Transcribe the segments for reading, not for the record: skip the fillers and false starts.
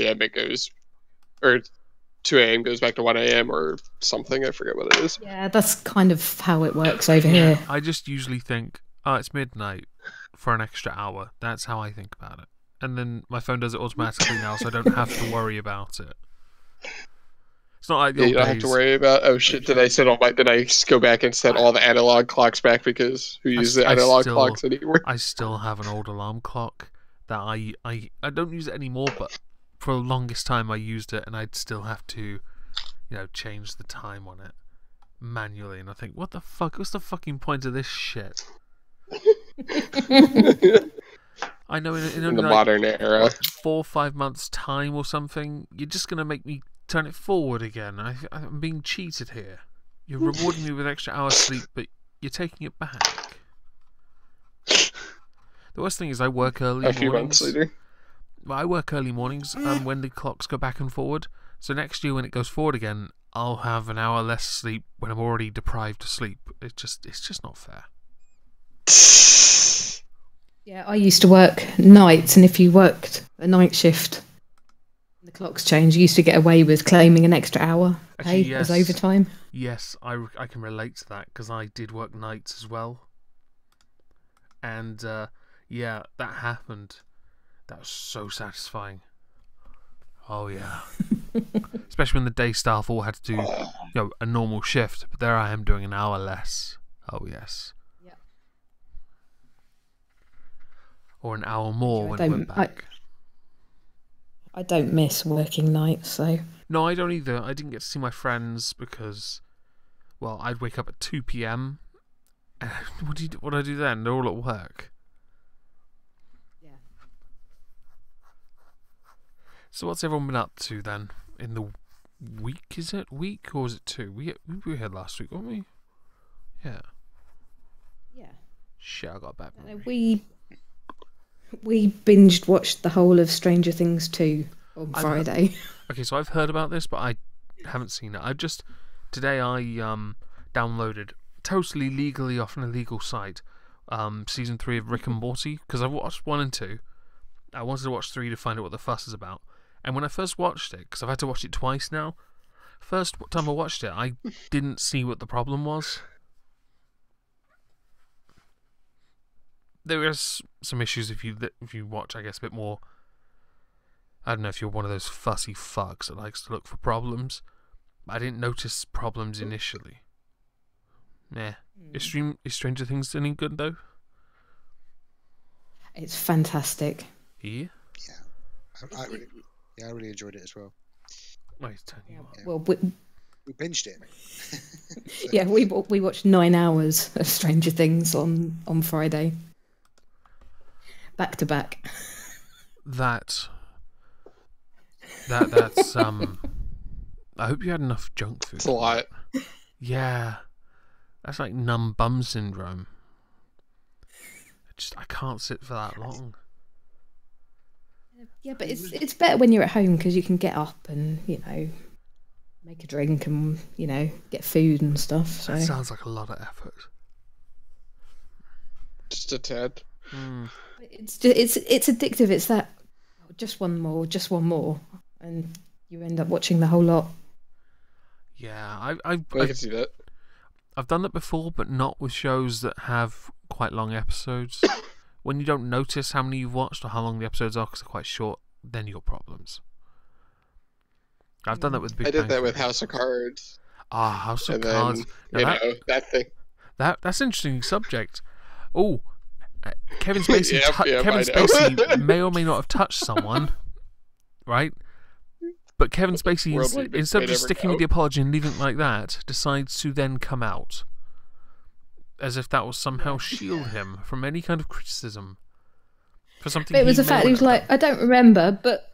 a.m. it goes, or 2 a.m. goes back to 1 a.m. or something. I forget what it is. Yeah, that's kind of how it works over here. I just usually think, oh, it's midnight for an extra hour. That's how I think about it. And then my phone does it automatically now, so I don't have to worry about it. It's not like the old you don't days. have to worry about, oh shit, did I go back and set all the analog clocks back, because who uses the analog clocks anymore? I still have an old alarm clock that I don't use it anymore, but for the longest time I used it, and I'd still have to, change the time on it manually, and I think, what the fuck? What's the fucking point of this shit? I know in the modern era, 4 or 5 months' time or something, you're just gonna make me turn it forward again. I'm being cheated here. You're rewarding me with an extra hour's sleep, but you're taking it back. The worst thing is I work early mornings. A few months later. Well, I work early mornings when the clocks go back and forward. So next year when it goes forward again, I'll have an hour less sleep when I'm already deprived of sleep. It's just not fair. Yeah, I used to work nights, and if you worked a night shift, the clocks changed. You used to get away with claiming an extra hour pay as overtime. Yes, I can relate to that because I did work nights as well. And yeah, that happened. That was so satisfying. Oh yeah. Especially when the day staff all had to do a normal shift, but there I am doing an hour less. Oh yes. Yeah. Or an hour more when it went back. I don't miss working nights, so. No, I don't either. I didn't get to see my friends because, well, I'd wake up at 2 p.m. What do I do then? They're all at work. Yeah. So what's everyone been up to then? In the week, is it? Week or is it 2? We were here last week, weren't we? Yeah. Yeah. Shit, I got a bad memory. We binged watched the whole of Stranger Things 2 on Friday. Okay, so I've heard about this, but I haven't seen it. Today I downloaded, totally legally off an illegal site, season 3 of Rick and Morty, because I've watched 1 and 2. I wanted to watch 3 to find out what the fuss is about. And when I first watched it, because I've had to watch it twice now, first time I watched it, I didn't see what the problem was. There is some issues if you watch, I guess, a bit more. I don't know if you're one of those fussy fucks that likes to look for problems. I didn't notice problems initially. Is Stranger Things any good though? It's fantastic. Yeah. I really enjoyed it as well. Well, we binged it. So. Yeah, we watched 9 hours of Stranger Things on Friday. Back to back. That's I hope you had enough junk food. It's a lot. Yeah. That's like numb bum syndrome. I can't sit for that long. Yeah, but it's better when you're at home because you can get up and, make a drink and, get food and stuff. So. That sounds like a lot of effort. Just a tad. It's addictive. It's that just one more, and you end up watching the whole lot. Yeah, I can see that. I've done that before, but not with shows that have quite long episodes. When you don't notice how many you've watched or how long the episodes are because they're quite short, then you got problems. I've done that with Big Bang. I did that with House of Cards. House of Cards. That thing. That's an interesting subject. Oh, Kevin Spacey. Kevin Spacey may or may not have touched someone, right? But Kevin Spacey, instead of just sticking with the apology and leaving it like that, decides to then come out, as if that will somehow shield him from any kind of criticism for something. But it was the fact he was like, I don't remember, but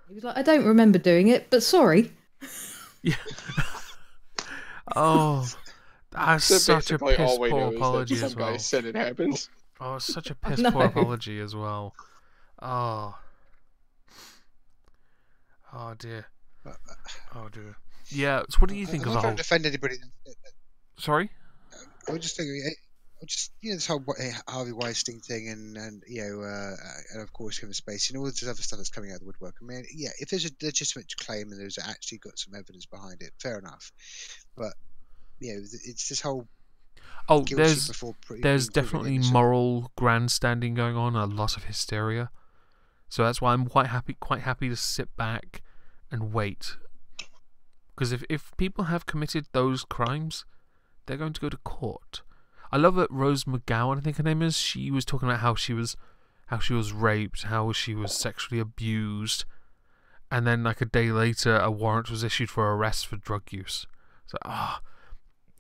he was like, I don't remember doing it, but sorry. Yeah. Oh, that's such a piss poor apology as well. Guy said it happens. Oh, it's such a piss poor apology as well. Oh. Oh dear. Oh dear. Yeah. So, what do you think of the whole? I'm not trying to defend anybody. Sorry. I was just thinking, just this whole Harvey Weinstein thing, and and of course Kevin Spacey, and all this other stuff that's coming out of the woodwork. I mean, yeah, if there's a legitimate claim and there's actually got some evidence behind it, fair enough. But it's this whole there's definitely moral grandstanding going on, a lot of hysteria. So that's why I'm quite happy to sit back and wait. Because if people have committed those crimes, they're going to go to court. I love that Rose McGowan, I think her name is, she was talking about how she was raped, how she was sexually abused, and then like a day later a warrant was issued for arrest for drug use. So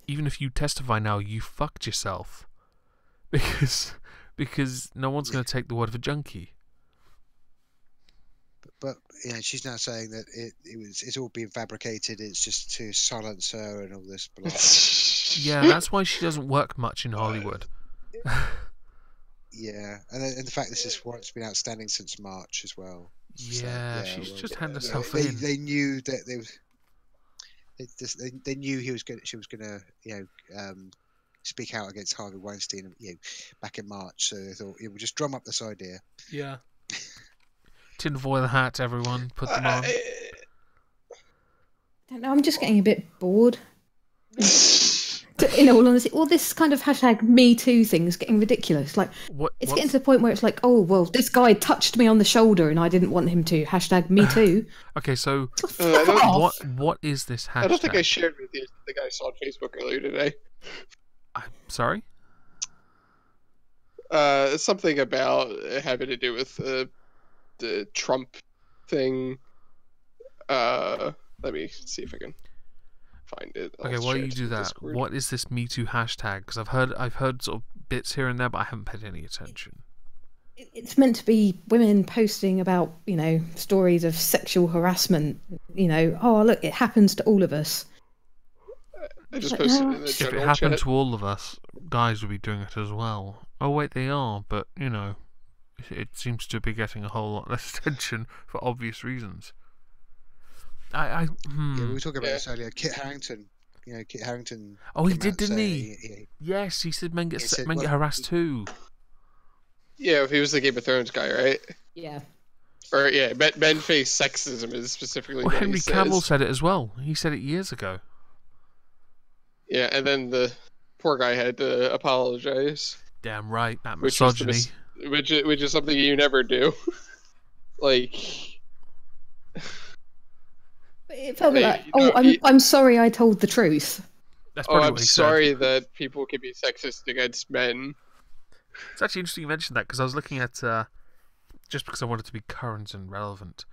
even if you testify now, you fucked yourself. Because no one's going to take the word of a junkie. But she's now saying that it's all been fabricated. It's just to silence her and all this. Yeah, that's why she doesn't work much in Hollywood. Yeah, and the fact this is what's been outstanding since March as well. Yeah, she's just handed herself in. They knew that they knew she was gonna speak out against Harvey Weinstein back in March. So they thought we'll just drum up this idea. Yeah. Tinfoil hat, everyone. Put them on. I don't know, I'm just getting a bit bored. In all honesty, all this kind of hashtag Me Too thing is getting ridiculous. Like, it's getting to the point where it's like, oh, well, this guy touched me on the shoulder and I didn't want him to. Hashtag Me Too. Okay, so what is this hashtag? I don't think I shared with you the guy I saw on Facebook earlier today. I'm sorry? Something about having to do with the Trump thing. Let me see if I can find it. Okay, while you do that, Discord. What is this Me Too hashtag? Because I've heard sort of bits here and there, but I haven't paid any attention. It's meant to be women posting about, stories of sexual harassment. Oh, look, it happens to all of us. I just posted it in the general If it happened to all of us, guys would be doing it as well. Oh, wait, they are, but, it seems to be getting a whole lot less attention for obvious reasons. Yeah, we were talking about this earlier. Kit Harington. Kit Harington. Oh, he did, didn't he? Yes, he said men get harassed too. Yeah, if he was the Game of Thrones guy, right? Yeah. Or men face sexism is specifically. Well, Henry Cavill said it as well. He said it years ago. Yeah, and then the poor guy had to apologize. Damn right, that misogyny. Which is something you never do. Like. It felt like, I'm sorry I told the truth. That's I'm sorry that people can be sexist against men. It's actually interesting you mentioned that, because I was looking at, just because I wanted to be current and relevant,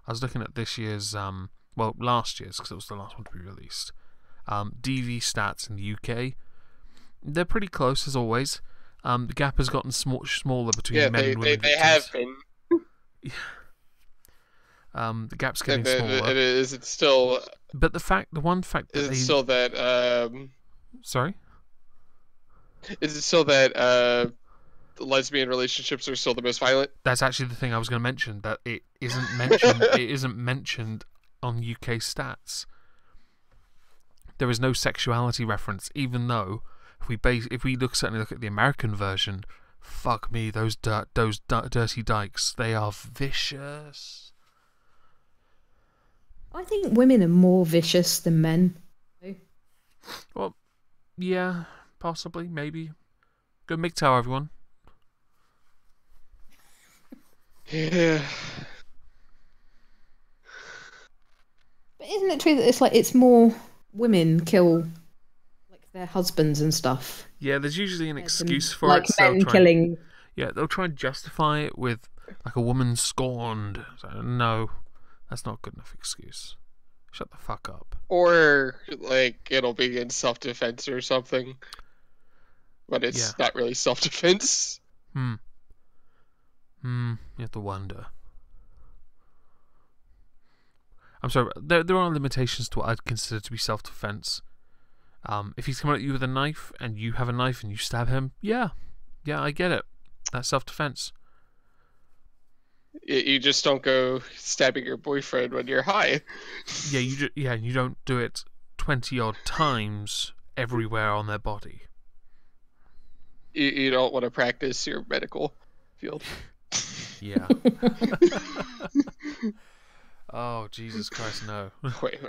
I was looking at this year's, last year's, because it was the last one to be released, DV stats in the UK. They're pretty close, as always. The gap has gotten smaller between men and women. They have been. Yeah. The gap's getting smaller. It's still. But the one fact that still that. Sorry. Is it still that lesbian relationships are still the most violent? That's actually the thing I was going to mention. That it isn't mentioned. It isn't mentioned on UK stats. There is no sexuality reference, even though if we certainly look at the American version, fuck me, those dirty dykes, they are vicious. I think women are more vicious than men. Well, yeah, possibly, maybe. Go MGTOW, everyone. Yeah. But isn't it true that it's more women kill their husbands and stuff? Yeah, there's usually an excuse for it. Like men killing. Yeah, they'll try and justify it with like a woman scorned. So, no, that's not a good enough excuse. Shut the fuck up. Or like it'll be in self-defense or something, but it's not really self-defense. You have to wonder. I'm sorry, there are limitations to what I'd consider to be self-defense. If he's coming at you with a knife and you have a knife and you stab him, yeah, I get it. That's self-defense. You just don't go stabbing your boyfriend when you're high. Yeah, you don't do it 20 odd times everywhere on their body. you don't want to practice your medical field. Yeah. Oh, Jesus Christ, no. Wait.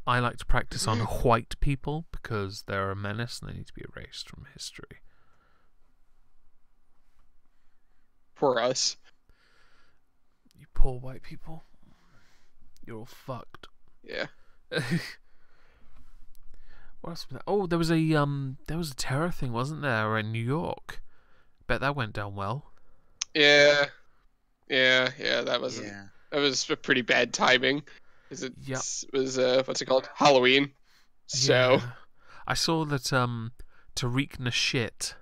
I like to practice on white people because they're a menace and they need to be erased from history. For us. You poor white people. You're all fucked. Yeah. What else was there? Oh, there was a terror thing, wasn't there, in New York? Bet that went down well. Yeah. That was a pretty bad timing. Because it was what's it called? Halloween. So yeah. I saw that Tariq Nasheed,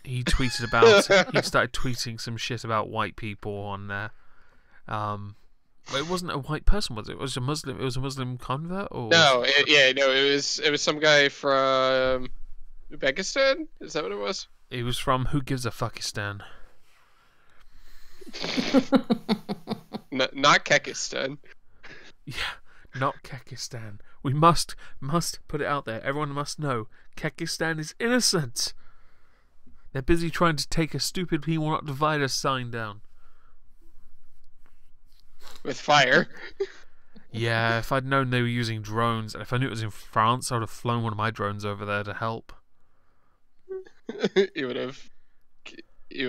he tweeted about he started tweeting some shit about white people on there. It wasn't a white person, was it? It was a Muslim. It was a Muslim convert, or no, it was some guy from Uzbekistan. Is that what it was? It was from Who Gives a Fuckistan. Not Kekistan. Yeah, not Kekistan. We must put it out there. Everyone must know Kekistan is innocent. They're busy trying to take a stupid "He will not divide us" sign down. With fire. Yeah, if I'd known they were using drones, and if I knew it was in France, I would have flown one of my drones over there to help. You would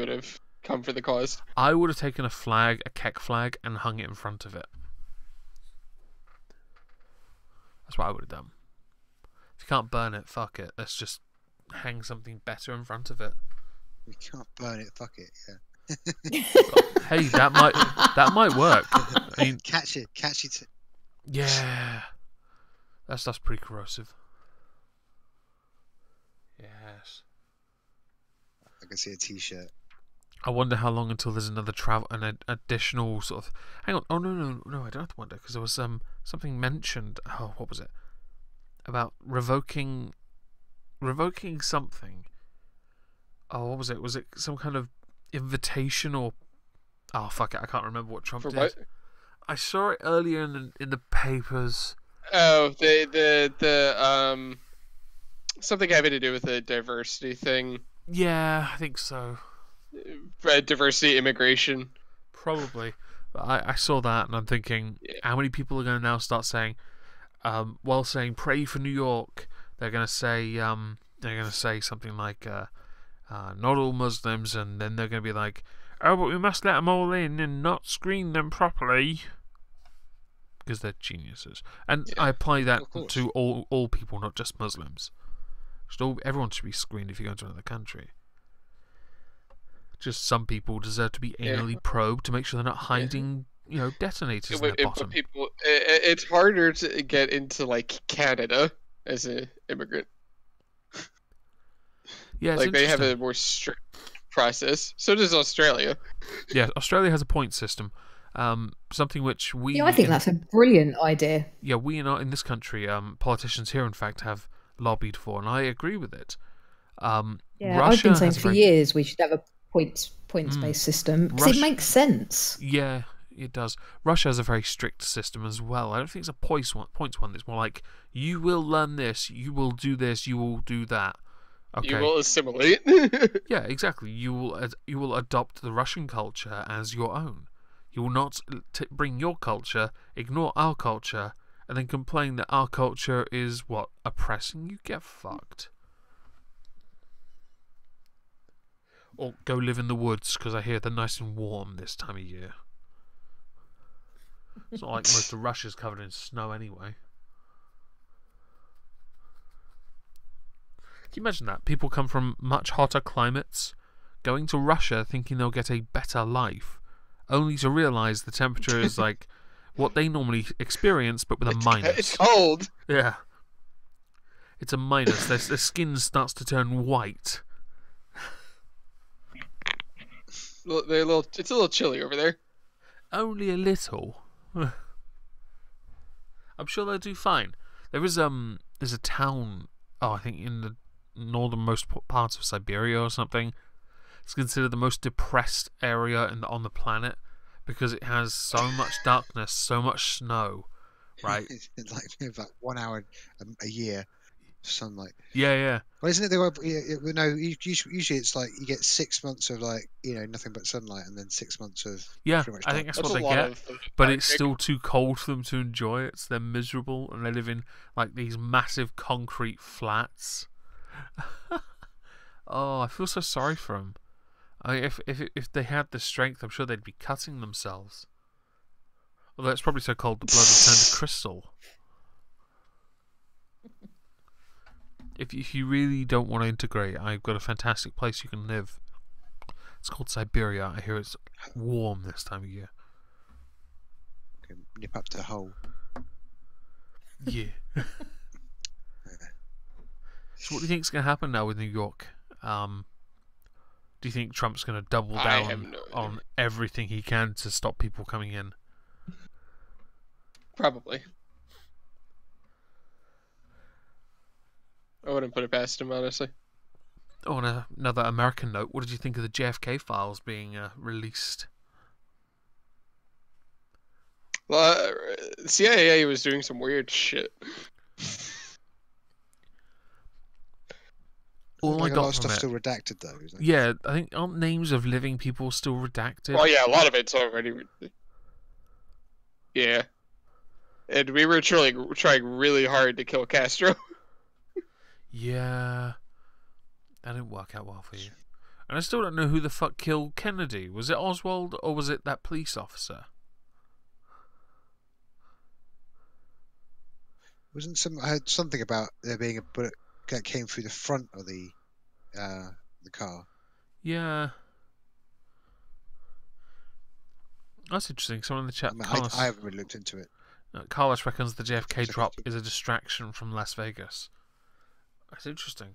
have come for the cause. I would have taken a Kek flag, and hung it in front of it. That's what I would have done. If you can't burn it, fuck it. Let's just hang something better in front of it. We can't burn it, fuck it, yeah. Hey, that might work. I mean, catch it. Yeah, that stuff's pretty corrosive. Yes. I can see a T-shirt. I wonder how long until there's an additional sort of. Hang on. Oh no! I don't have to wonder because there was something mentioned. Oh, what was it? About revoking something. Oh, what was it? Was it some kind of invitation or? Oh fuck it! I can't remember what Trump did. What? I saw it earlier in the papers. Oh, the something having to do with the diversity thing. Yeah, I think so. Diversity, immigration. Probably. But I saw that and I'm thinking, how many people are going to now start saying, while saying "Pray for New York," they're going to say something like, "Not all Muslims," and then they're going to be like, "Oh, but we must let them all in and not screen them properly," because they're geniuses. And I apply that to all people, not just Muslims. Everyone should be screened if you go into another country. Just some people deserve to be anally probed to make sure they're not hiding, detonators in their bottom. It's harder to get into like Canada as an immigrant. Yeah, like they have a more strict process. So does Australia. Yeah, Australia has a point system. Something which we. Yeah, I think that's a brilliant idea. Yeah, we in this country, politicians here, in fact, have lobbied for, and I agree with it. Yeah, Russia I've been saying for years we should have a points-based system because it makes sense. Yeah, it does. Russia has a very strict system as well. I don't think it's a points one. It's more like, you will learn this, you will do this, you will do that. Okay. You will assimilate. Yeah, exactly. You will adopt the Russian culture as your own. You will not bring your culture, ignore our culture, and then complain that our culture is oppressing you. Get fucked. Or go live in the woods because I hear they're nice and warm this time of year. It's not like most of Russia's covered in snow anyway. Can you imagine that? People come from much hotter climates, going to Russia thinking they'll get a better life, only to realise the temperature is like what they normally experience, but with a minus. It's cold. Yeah. It's a minus. Their skin starts to turn white. It's a little chilly over there. Only a little. I'm sure they'll do fine. There's a town, I think in the northernmost parts of Siberia or something. It's considered the most depressed area on the planet because it has so much darkness, so much snow, right? It's like 1 hour a year. sunlight. Yeah. Well, isn't it? No. Usually it's like you get 6 months of like nothing but sunlight, and then 6 months of Yeah, pretty much I think that's That's what a they lot get. of But it's Arctic. still too cold for them to enjoy it. So they're miserable, and they live in like these massive concrete flats. Oh, I feel so sorry for them. If they had the strength, I'm sure they'd be cutting themselves. Although it's probably so cold, the blood will turn to crystal. If you really don't want to integrate, I've got a fantastic place you can live. It's called Siberia. I hear it's warm this time of year. Nip up to the hole. Yeah. So what do you think's going to happen now with New York? Do you think Trump's going to double down on everything he can to stop people coming in? Probably. I wouldn't put it past him, honestly. Oh, on another American note, what did you think of the JFK files being released? Well, CIA was doing some weird shit. All like I a got lot of from stuff it, still redacted though. Isn't it? yeah, I think aren't names of living people still redacted? Oh yeah, a lot of it's already. Yeah, and we were trying really hard to kill Castro. Yeah, that didn't work out well for you. And I still don't know who the fuck killed Kennedy. Was it Oswald or was it that police officer? I heard something about there being a bullet that came through the front of the car. Yeah. That's interesting. Someone in the chat, I haven't really looked into it. Carlos reckons the JFK drop is a distraction from Las Vegas. That's interesting.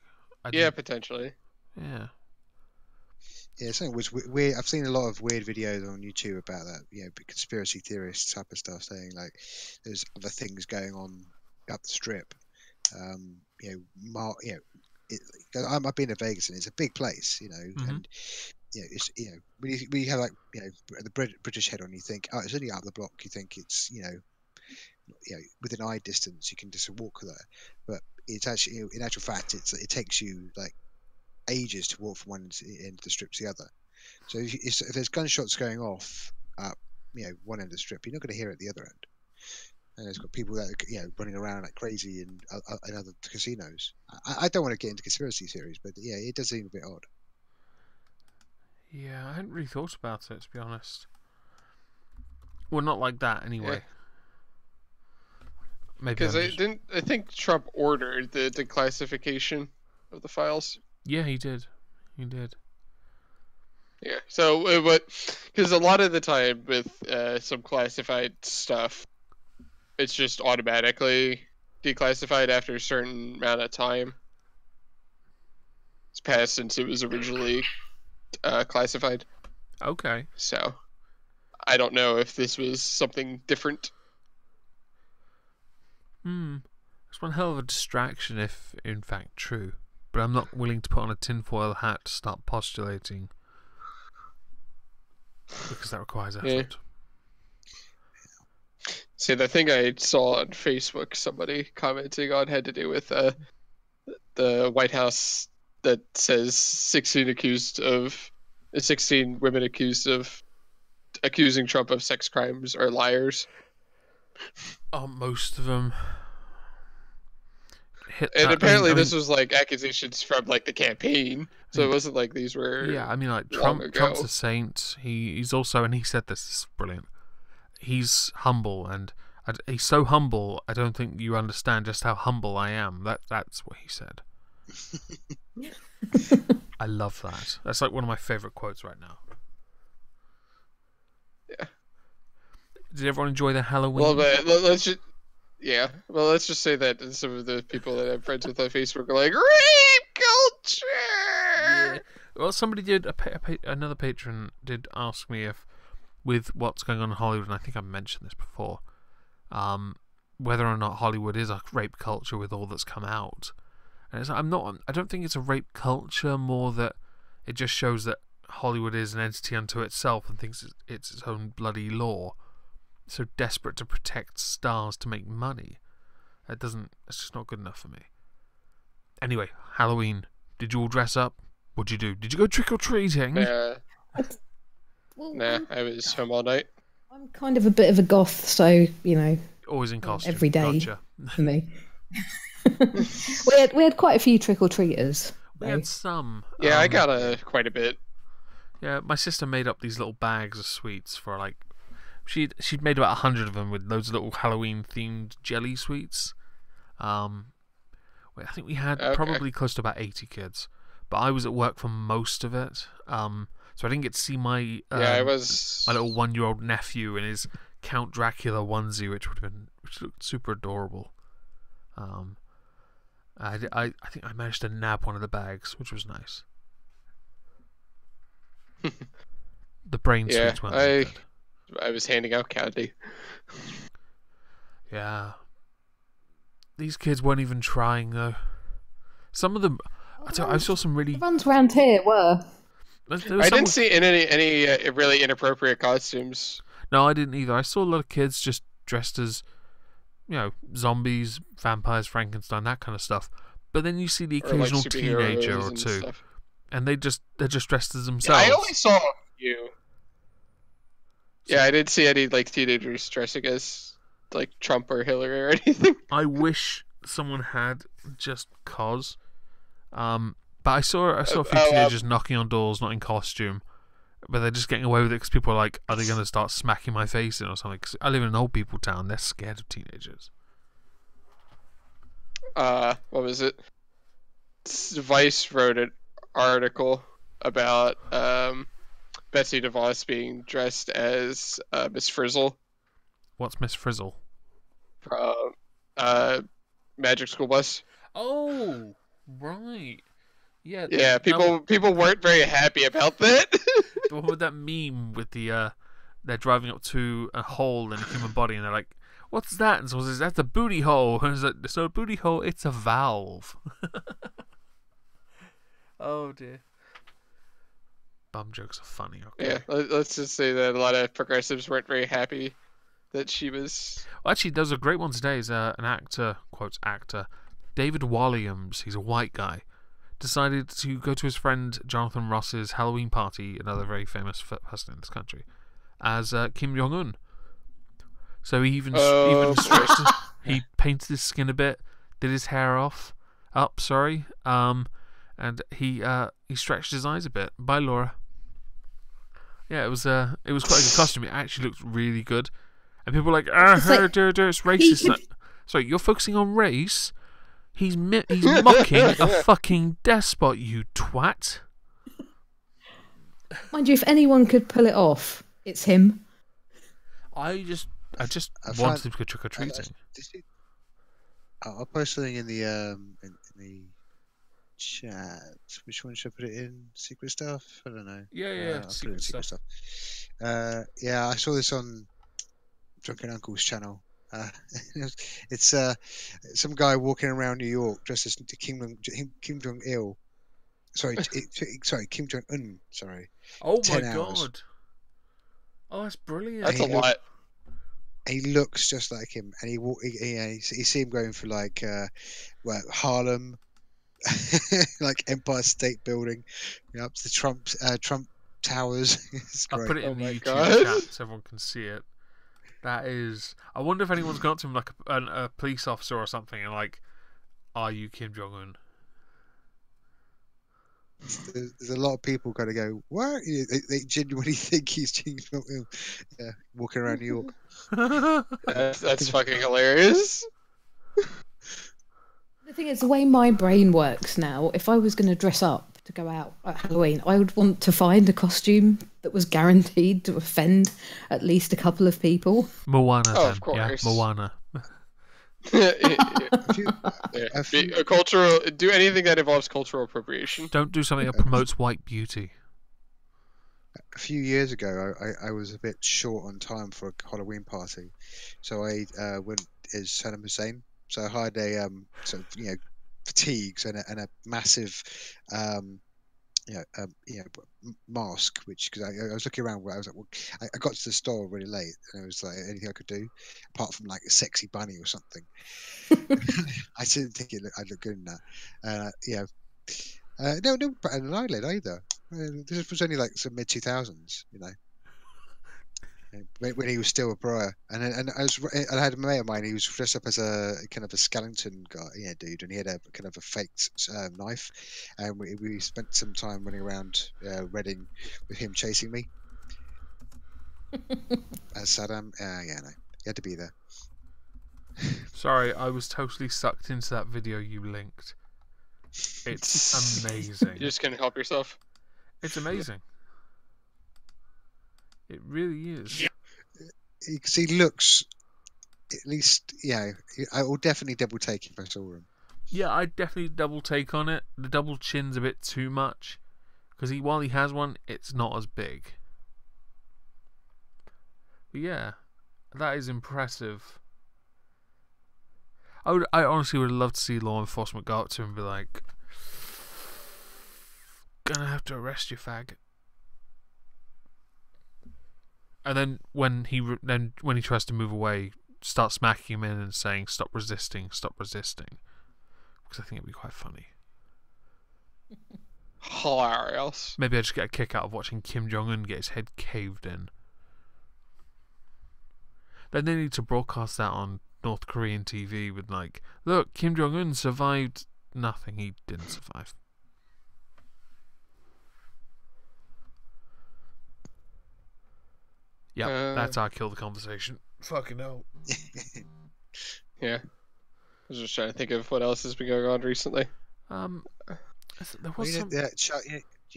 Yeah, potentially. Yeah. Yeah, something was weird. I've seen a lot of weird videos on YouTube about that. Conspiracy theorist type of stuff, saying like there's other things going on up the strip. I've been to Vegas and it's a big place, Mm-hmm. and it's when you have like the British head on, you think, oh, it's only up the block. You think it's within eye distance, you can just walk there, but it's actually in actual fact it takes you like ages to walk from one end of the strip to the other. So if there's gunshots going off up one end of the strip, you're not going to hear it at the other end. And there's got people that are running around like crazy in other casinos. I don't want to get into conspiracy theories, but yeah, it does seem a bit odd. Yeah, I hadn't really thought about it, to be honest. Well, not like that anyway. Yeah. Maybe Because I think Trump ordered the declassification of the files. Yeah, he did. He did. Yeah. So because a lot of the time with some classified stuff, it's just automatically declassified after a certain amount of time. It's passed since it was originally classified. Okay. So I don't know if this was something different. It's one hell of a distraction if, in fact, true. But I'm not willing to put on a tinfoil hat to start postulating. Because that requires effort. Yeah. See, the thing I saw on Facebook, somebody commenting on, had to do with the White House that says 16 women accused of accusing Trump of sex crimes are liars. Oh, most of them. And apparently this was like accusations from like the campaign, so it wasn't like these were. Yeah, I mean, like long ago. Trump's a saint. He's also, and he said this is brilliant. He's humble, and he's so humble. I don't think you understand just how humble I am. That's what he said. I love that. That's like one of my favorite quotes right now. Yeah. Did everyone enjoy their Halloween? Well, but let's just say that some of the people that I'm friends with on Facebook are like rape culture. Yeah. Well, somebody did another patron did ask me if, with what's going on in Hollywood, and I think I mentioned this before, whether or not Hollywood is a rape culture with all that's come out. And it's, I don't think it's a rape culture, more that it just shows that Hollywood is an entity unto itself and thinks it's its own bloody law. So desperate to protect stars to make money. It's just not good enough for me. Anyway, Halloween. Did you all dress up? What'd you do? Did you go trick or treating? Nah, Well, I was home all night. I'm kind of a bit of a goth, so Always in costume. every day Gotcha. for me. we had quite a few trick or treaters. We had some. Yeah, I got quite a bit. Yeah, my sister made up these little bags of sweets for like. She'd made about 100 of them with loads of little Halloween themed jelly sweets. I think we had probably close to about 80 kids, but I was at work for most of it. So I didn't get to see my I was my little 1-year-old nephew in his Count Dracula onesie, which looked super adorable. I think I managed to nab one of the bags, which was nice. The brain sweets weren't that good. I was handing out candy. Yeah. These kids weren't even trying though. Some of them, I saw some really. The ones around here were. I didn't see any really inappropriate costumes. No, I didn't either. I saw a lot of kids just dressed as, zombies, vampires, Frankenstein, that kind of stuff. But then you see the occasional teenager or two, and they're just dressed as themselves. Yeah, I only saw a few. Yeah, I didn't see any teenagers dressing as Trump or Hillary or anything. I wish someone had, just cause. But I saw a few teenagers knocking on doors, not in costume, but they're just getting away with it because people are like, are they going to start smacking my face in or something? 'Cause I live in an old people town, they're scared of teenagers. What was it? Vice wrote an article about Betsy DeVos being dressed as Miss Frizzle. What's Miss Frizzle? From Magic School Bus. Oh, right. Yeah. Yeah, people weren't very happy about that. The one with that meme with the they're driving up to a hole in a human body and they're like, "What's that?" And someone says, "That's a booty hole." And it's like, "It's not a booty hole, it's a valve." Oh dear. Bum jokes are funny. Okay. Yeah, let's just say that a lot of progressives weren't very happy that she was. Well, actually, there's a great one today. Is an actor, quotes actor, David Walliams. He's a white guy. Decided to go to his friend Jonathan Ross's Halloween party, another very famous person in this country, as Kim Jong-un. So he even stretched he painted his skin a bit, did his hair up, and he stretched his eyes a bit. Bye, Laura. Yeah, it was quite a good costume. It actually looked really good, and people were like, it's racist. Sorry, you're focusing on race. He's mocking a fucking despot, you twat. Mind you, if anyone could pull it off, it's him. I just wanted him to go trick or treating. I'll post something in the chat. Which one should I put it in? Secret stuff? I don't know. Yeah, I'll secret stuff. I saw this on Drunken Uncle's channel. It's some guy walking around New York dressed as Kim Jong-il. Sorry, Kim Jong-un. Sorry. Oh my god. Oh, that's brilliant. That's a lot. He looks just like him, and you see him going for Harlem, like Empire State Building, up to the Trump Towers. It's great. I'll put it in the YouTube chat so everyone can see it. That is. I wonder if anyone's gone up to him like a police officer or something and like, "Are you Kim Jong-un?" There's a lot of people kind of go, "What?" They genuinely think he's Kim Jong-un. Yeah, walking around New York. That's fucking hilarious. The thing is, the way my brain works now, if I was going to dress up to go out at Halloween, I would want to find a costume that was guaranteed to offend at least a couple of people. Moana, then. Of course. Yeah, Moana. Cultural. Do anything that involves cultural appropriation. Don't do something that promotes white beauty. A few years ago, I was a bit short on time for a Halloween party, so I went as Saddam Hussein. So I hired a fatigues and a massive mask, which because I was looking around where I was like, well, I got to the store really late, and I was like, anything I could do apart from like a sexy bunny or something. I didn't think I'd look good in that. No, but an eyelid either. This was only like some mid 2000s, when he was still a briar, and I had a mate of mine. He was dressed up as a kind of a skeleton guy, dude, and he had a kind of a faked knife, and we spent some time running around Reading with him chasing me as Saddam. No, he had to be there. Sorry, I was totally sucked into that video you linked. It's amazing. You're just gonna help yourself. It's amazing. It really is. Because he looks, at least, I will definitely double take if I saw him. Yeah, I'd definitely double take on it. The double chin's a bit too much. Because while he has one, it's not as big. But yeah, that is impressive. I honestly would love to see law enforcement go up to him and be like, gonna have to arrest you, fag. And then when he tries to move away, start smacking him in and saying, stop resisting, stop resisting. Because I think it'd be quite funny. Hilarious. Maybe I just get a kick out of watching Kim Jong-un get his head caved in. Then they need to broadcast that on North Korean TV with like, look, Kim Jong-un survived nothing. He didn't survive. Yeah, that's how I killed the conversation. Fucking hell. Yeah. I was just trying to think of what else has been going on recently. There was some...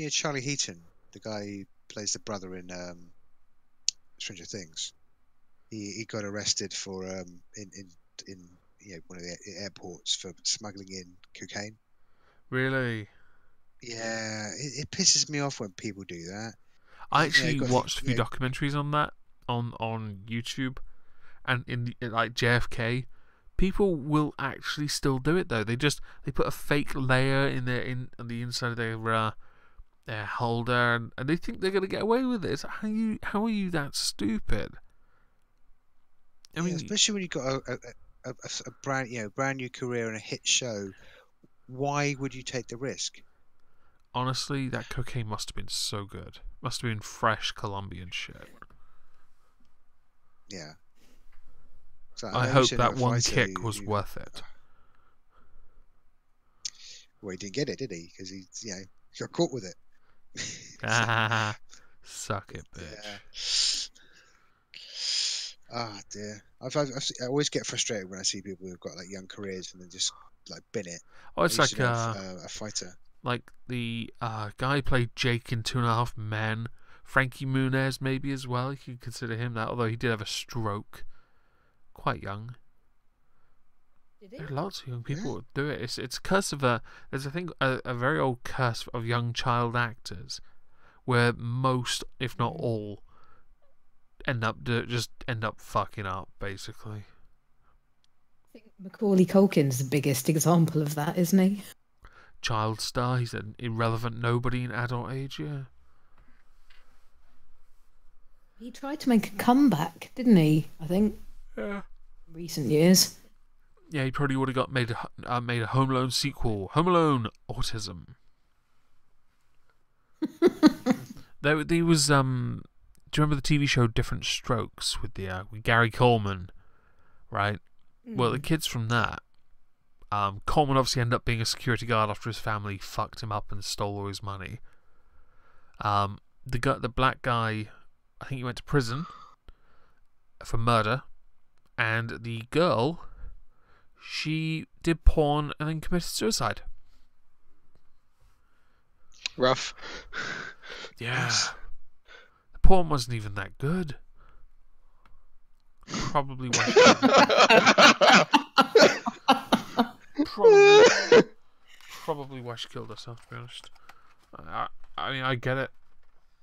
Charlie Heaton, the guy who plays the brother in Stranger Things. He got arrested for in one of the airports for smuggling in cocaine. Really? Yeah, it pisses me off when people do that. I actually watched a few documentaries on that on YouTube, and like JFK, people will actually still do it though. They put a fake layer on the inside of their holder, and they think they're gonna get away with it. How are you that stupid? I mean, especially when you've got a brand new career and a hit show. Why would you take the risk? Honestly, that cocaine must have been so good. Must have been fresh Colombian shit. Yeah. So I hope that one kick was worth it. Well, he didn't get it, did he? Because he got caught with it. Suck it, bitch. Ah, dear. I always get frustrated when I see people who've got like young careers and then just like bin it. Oh, it's like a fighter. Like the guy who played Jake in 2.5 Men, Frankie Muniz maybe as well. You could consider him that, although he did have a stroke, quite young. Did he? There are lots of young people who do it. It's a curse of there's a very old curse of young child actors, where most, if not all, end up fucking up basically. I think Macaulay Culkin's the biggest example of that, isn't he? Child star, he's an irrelevant nobody in adult age, yeah. He tried to make a comeback, didn't he? I think. Yeah. Recent years. Yeah, he probably would have got made a Home Alone sequel. Home Alone Autism. there was do you remember the TV show Different Strokes with Gary Coleman, right? Well, the kids from that. Coleman obviously ended up being a security guard after his family fucked him up and stole all his money. The black guy, I think he went to prison for murder, and the girl, she did porn and then committed suicide. Rough. Yeah. The porn wasn't even that good. Probably why she killed herself, to be honest. I mean, I get it.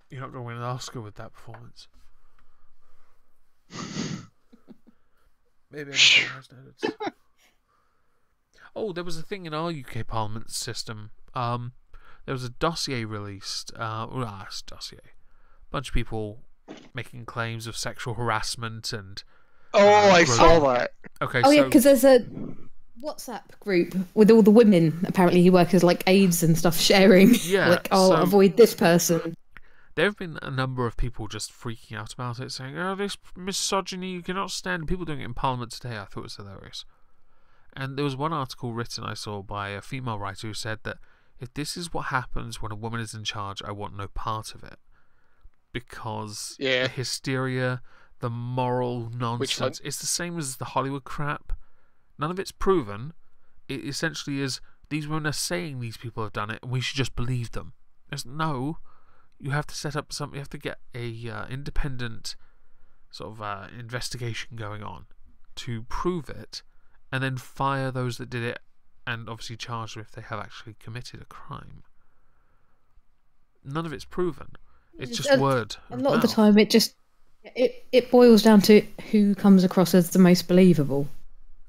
You're not going to win an Oscar with that performance. Maybe Oh, there was a thing in our UK Parliament system. there was a dossier released. Dossier. A bunch of people making claims of sexual harassment and. I saw that. Okay. Oh yeah, because there's a WhatsApp group with all the women apparently who work as like aides and stuff sharing. Yeah. Like, avoid this person. There have been a number of people just freaking out about it, saying, "Oh, this misogyny you cannot stand." People doing it in Parliament today. I thought it was hilarious. And there was one article written I saw by a female writer who said that if this is what happens when a woman is in charge, I want no part of it, because the hysteria, the moral nonsense, it's the same as the Hollywood crap. None of it's proven. It essentially is these women are saying these people have done it, and we should just believe them. No. You have to set up something. You have to get a independent sort of investigation going on to prove it, and then fire those that did it, and obviously charge them if they have actually committed a crime. None of it's proven. It's just word. A lot of the time, it boils down to who comes across as the most believable.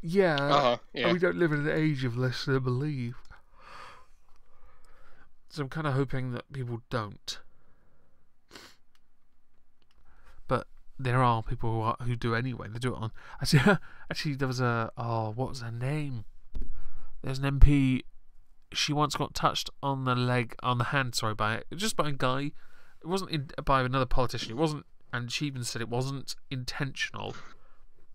Yeah. And we don't live in an age of listen and believe. So I'm kind of hoping that people don't. But there are people who do anyway. They do it on. Actually, there was what was her name? There's an MP. She once got touched on the hand. Sorry, by a guy. It wasn't by another politician. It wasn't, and she even said it wasn't intentional.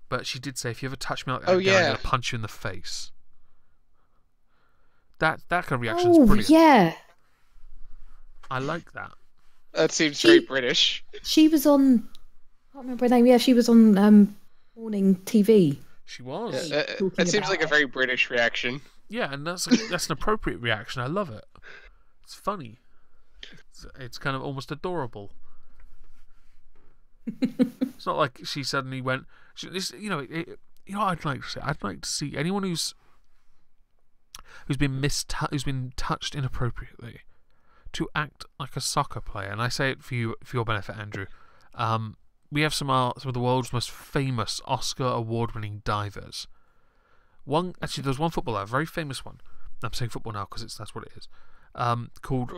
But she did say, "If you ever touch me like that, I'm going to punch you in the face." That kind of reaction is brilliant. Yeah. I like that. That seems very British. She was on. I can't remember her name. Yeah, she was on morning TV. She was. That seems like a very British reaction. Yeah, and that's an appropriate reaction. I love it. It's funny. It's kind of almost adorable. It's not like she suddenly went. I'd like to say. I'd like to see anyone who's been touched inappropriately to act like a soccer player. And I say it for your benefit, Andrew. We have some of the world's most famous Oscar award-winning divers. There's one footballer, a very famous one. I'm saying football now because that's what it is. Called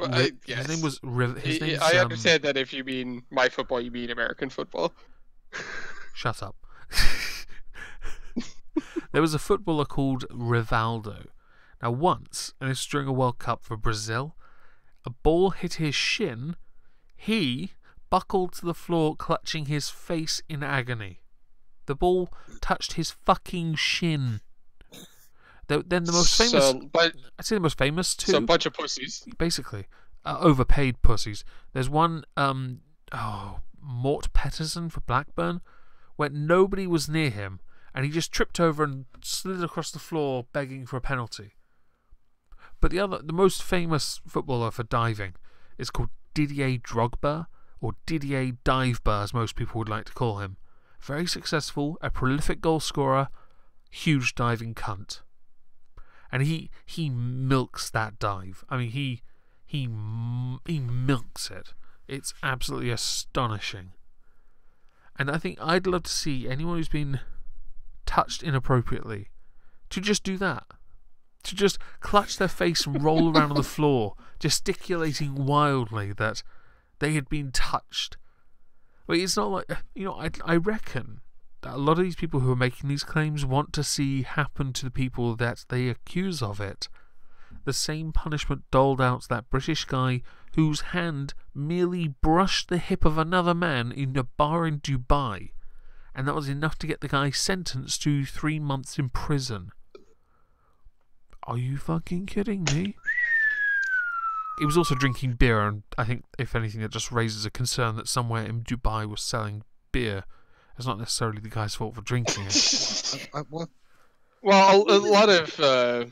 his name was I understand that if you mean my football, you mean American football. Shut up. There was a footballer called Rivaldo. Now once, and this was during a World Cup for Brazil, a ball hit his shin. He buckled to the floor, clutching his face in agony. The ball touched his fucking shin. Then the most famous... I'd say the most famous too. So a bunch of pussies. Basically. Overpaid pussies. There's one, Mort Pettersson for Blackburn, where nobody was near him, and he just tripped over and slid across the floor begging for a penalty. But the most famous footballer for diving is called Didier Drogba, or Didier Divebar, as most people would like to call him. Very successful, a prolific goal scorer, huge diving cunt. And he milks that dive. I mean, he milks it. It's absolutely astonishing. And I think I'd love to see anyone who's been touched inappropriately to just do that. To just clutch their face and roll around on the floor, gesticulating wildly that they had been touched. But it's not like, I reckon that a lot of these people who are making these claims want to see happen to the people that they accuse of it the same punishment doled out to that British guy whose hand merely brushed the hip of another man in a bar in Dubai, and that was enough to get the guy sentenced to 3 months in prison. Are you fucking kidding me? He was also drinking beer, and I think, if anything, it just raises a concern that somewhere in Dubai was selling beer. It's not necessarily the guy's fault for drinking it. Well, a lot of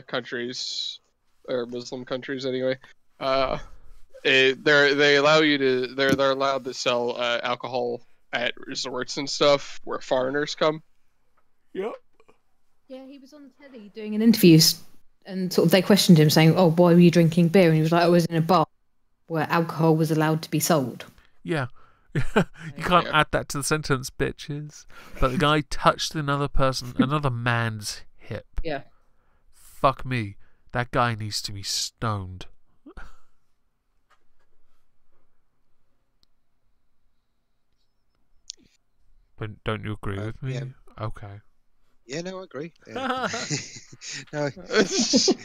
countries, or Muslim countries anyway, they're allowed to sell alcohol at resorts and stuff where foreigners come. Yep. Yeah, he was on telly doing an interview, and sort of they questioned him, saying, "Oh, why were you drinking beer?" And he was like, "I was in a bar where alcohol was allowed to be sold." Yeah. You can't add that to the sentence, bitches. But the guy touched another man's hip. Yeah. Fuck me. That guy needs to be stoned. But don't you agree with me? yeah. Okay. Yeah, no, I agree. Yeah. No,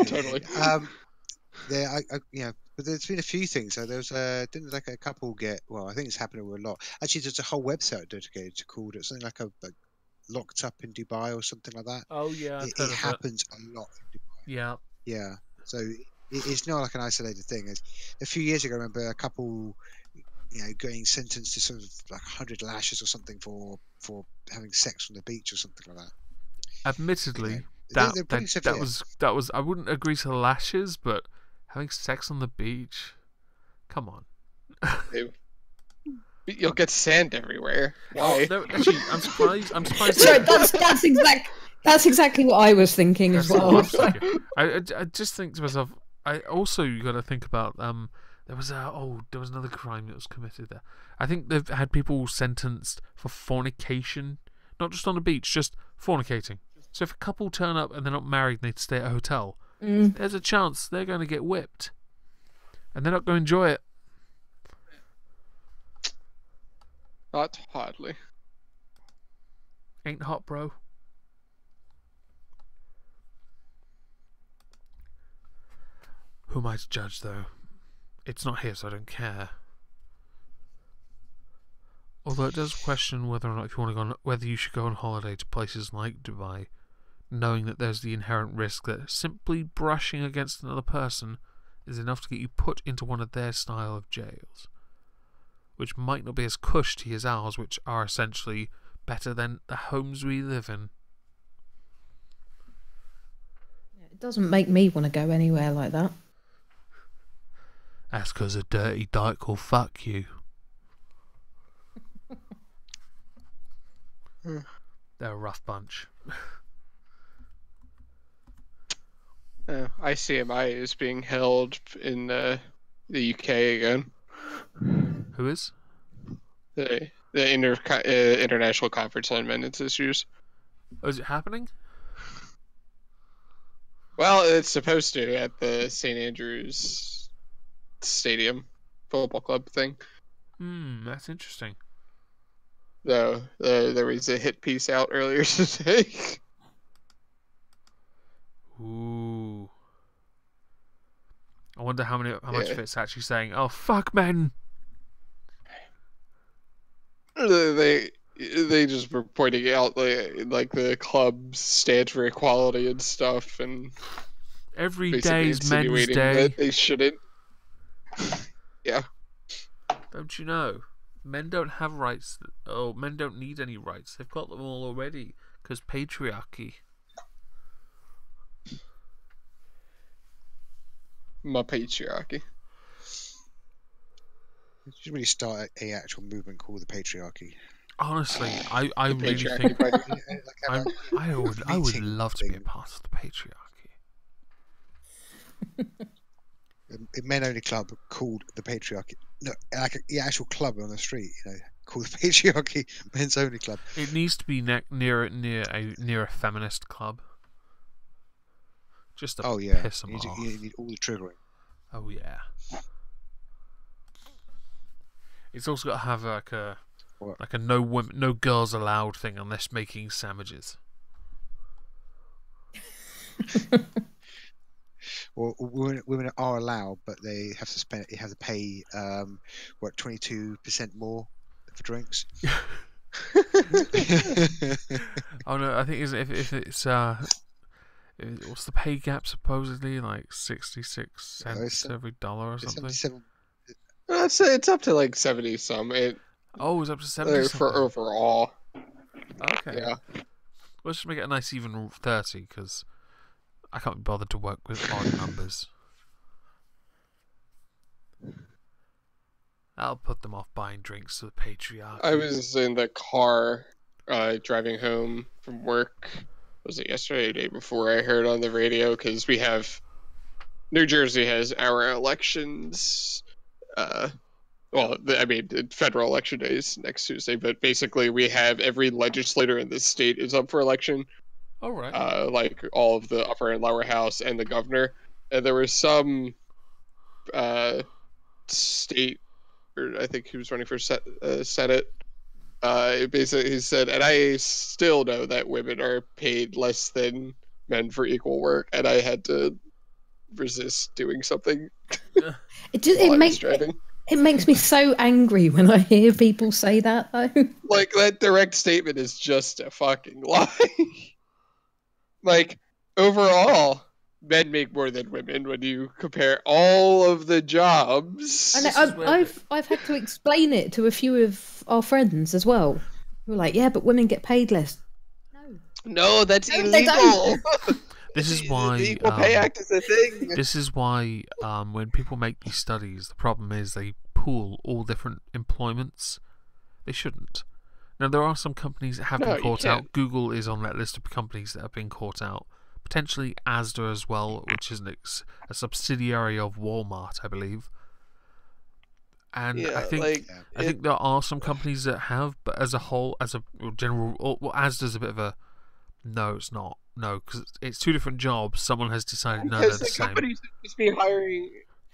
Totally. there, but there's been a few things. So there was didn't like a couple get? Well, I think it's happening with a lot. Actually, there's a whole website dedicated to called it something like locked up in Dubai or something like that. Oh yeah, I've It heard of it. happens a lot in Dubai. Yeah. Yeah, so it's not like an isolated thing. A few years ago, I remember a couple, getting sentenced to sort of like 100 lashes or something for having sex on the beach or something like that. Admittedly, They're pretty severe. that was I wouldn't agree to lashes, but having sex on the beach, come on. You'll get sand everywhere. Why? No, actually, I'm surprised. Sorry, that's exactly what I was thinking as well. I just think to myself. I also you got to think about there was another crime that was committed there. I think they've had people sentenced for fornication, not just on the beach, just fornicating. So if a couple turn up and they're not married and they stay at a hotel, there's a chance they're going to get whipped, and they're not going to enjoy it. Not hardly. Ain't hot, bro. Who am I to judge, though? It's not here, so I don't care. Although it does question whether or not if you want to go whether you should go on holiday to places like Dubai, knowing that there's the inherent risk that simply brushing against another person is enough to get you put into one of their style of jails, which might not be as cushy as ours, which are essentially better than the homes we live in. It doesn't make me want to go anywhere like that. That's because a dirty dyke will fuck you. They're a rough bunch. ICMI is being held in the UK again. Who is? The International Conference on Men's Issues. Oh, is it happening? Well, it's supposed to at the St. Andrews Stadium football club thing. That's interesting. Though there was a hit piece out earlier today. Ooh. I wonder how much of it's actually saying, "Oh fuck, men." They just were pointing out like the club stands for equality and stuff, and every day's Men's Day. That they shouldn't. Yeah. Don't you know? Men don't have rights. Oh, men don't need any rights. They've got them all already because patriarchy. My patriarchy. You should really start a actual movement called the patriarchy. Honestly, I really think I would love to be a part of the patriarchy. A men-only club called the patriarchy. No, like the actual club on the street, called the patriarchy men's-only club. It needs to be near a feminist club. Just to piss them off. You need all the triggering. Oh yeah. It's also got to have like a no girls allowed thing unless making sandwiches. Well, women are allowed, but they have to pay 22% more for drinks. Oh no, I think if it's what's the pay gap supposedly, like 66 cents every dollar or something? I'd say it's up to like 70 some. It's up to 70 for overall. Okay. Yeah. Let's just make it a nice even 30 because I can't be bothered to work with odd numbers. That'll put them off buying drinks to the patriarchy. I was in the car driving home from work. Was it yesterday or the day before? I heard on the radio because we have New Jersey has our elections. Federal election day is next Tuesday, but basically we have every legislator in the state is up for election. All right. Like all of the upper and lower house and the governor. And there was some state, or I think he was running for Senate, Basically, he said, and I still know that women are paid less than men for equal work, and I had to resist doing something It just while I was driving. it makes me so angry when I hear people say that though. Like, that direct statement is just a fucking lie. Like, overall, men make more than women when you compare all of the jobs. And This is where I've had to explain it to a few of our friends as well. Who are like, yeah, but women get paid less. No, No, that's No, they illegal. don't. This is why the Equal Pay Act is a thing. This is why when people make these studies, the problem is they pool all different employments. They shouldn't. Now, there are some companies that have No, been you caught can't. out. Google is on that list of companies that have been caught out. Potentially Asda as well, which is a subsidiary of Walmart, I believe. And Yeah, I think like, I think there are some companies that have, but as a whole, as a general, well, Asda's a bit of a no. It's not. No, because it's two different jobs. Someone has decided no, they're because the the same. companies would just be hiring.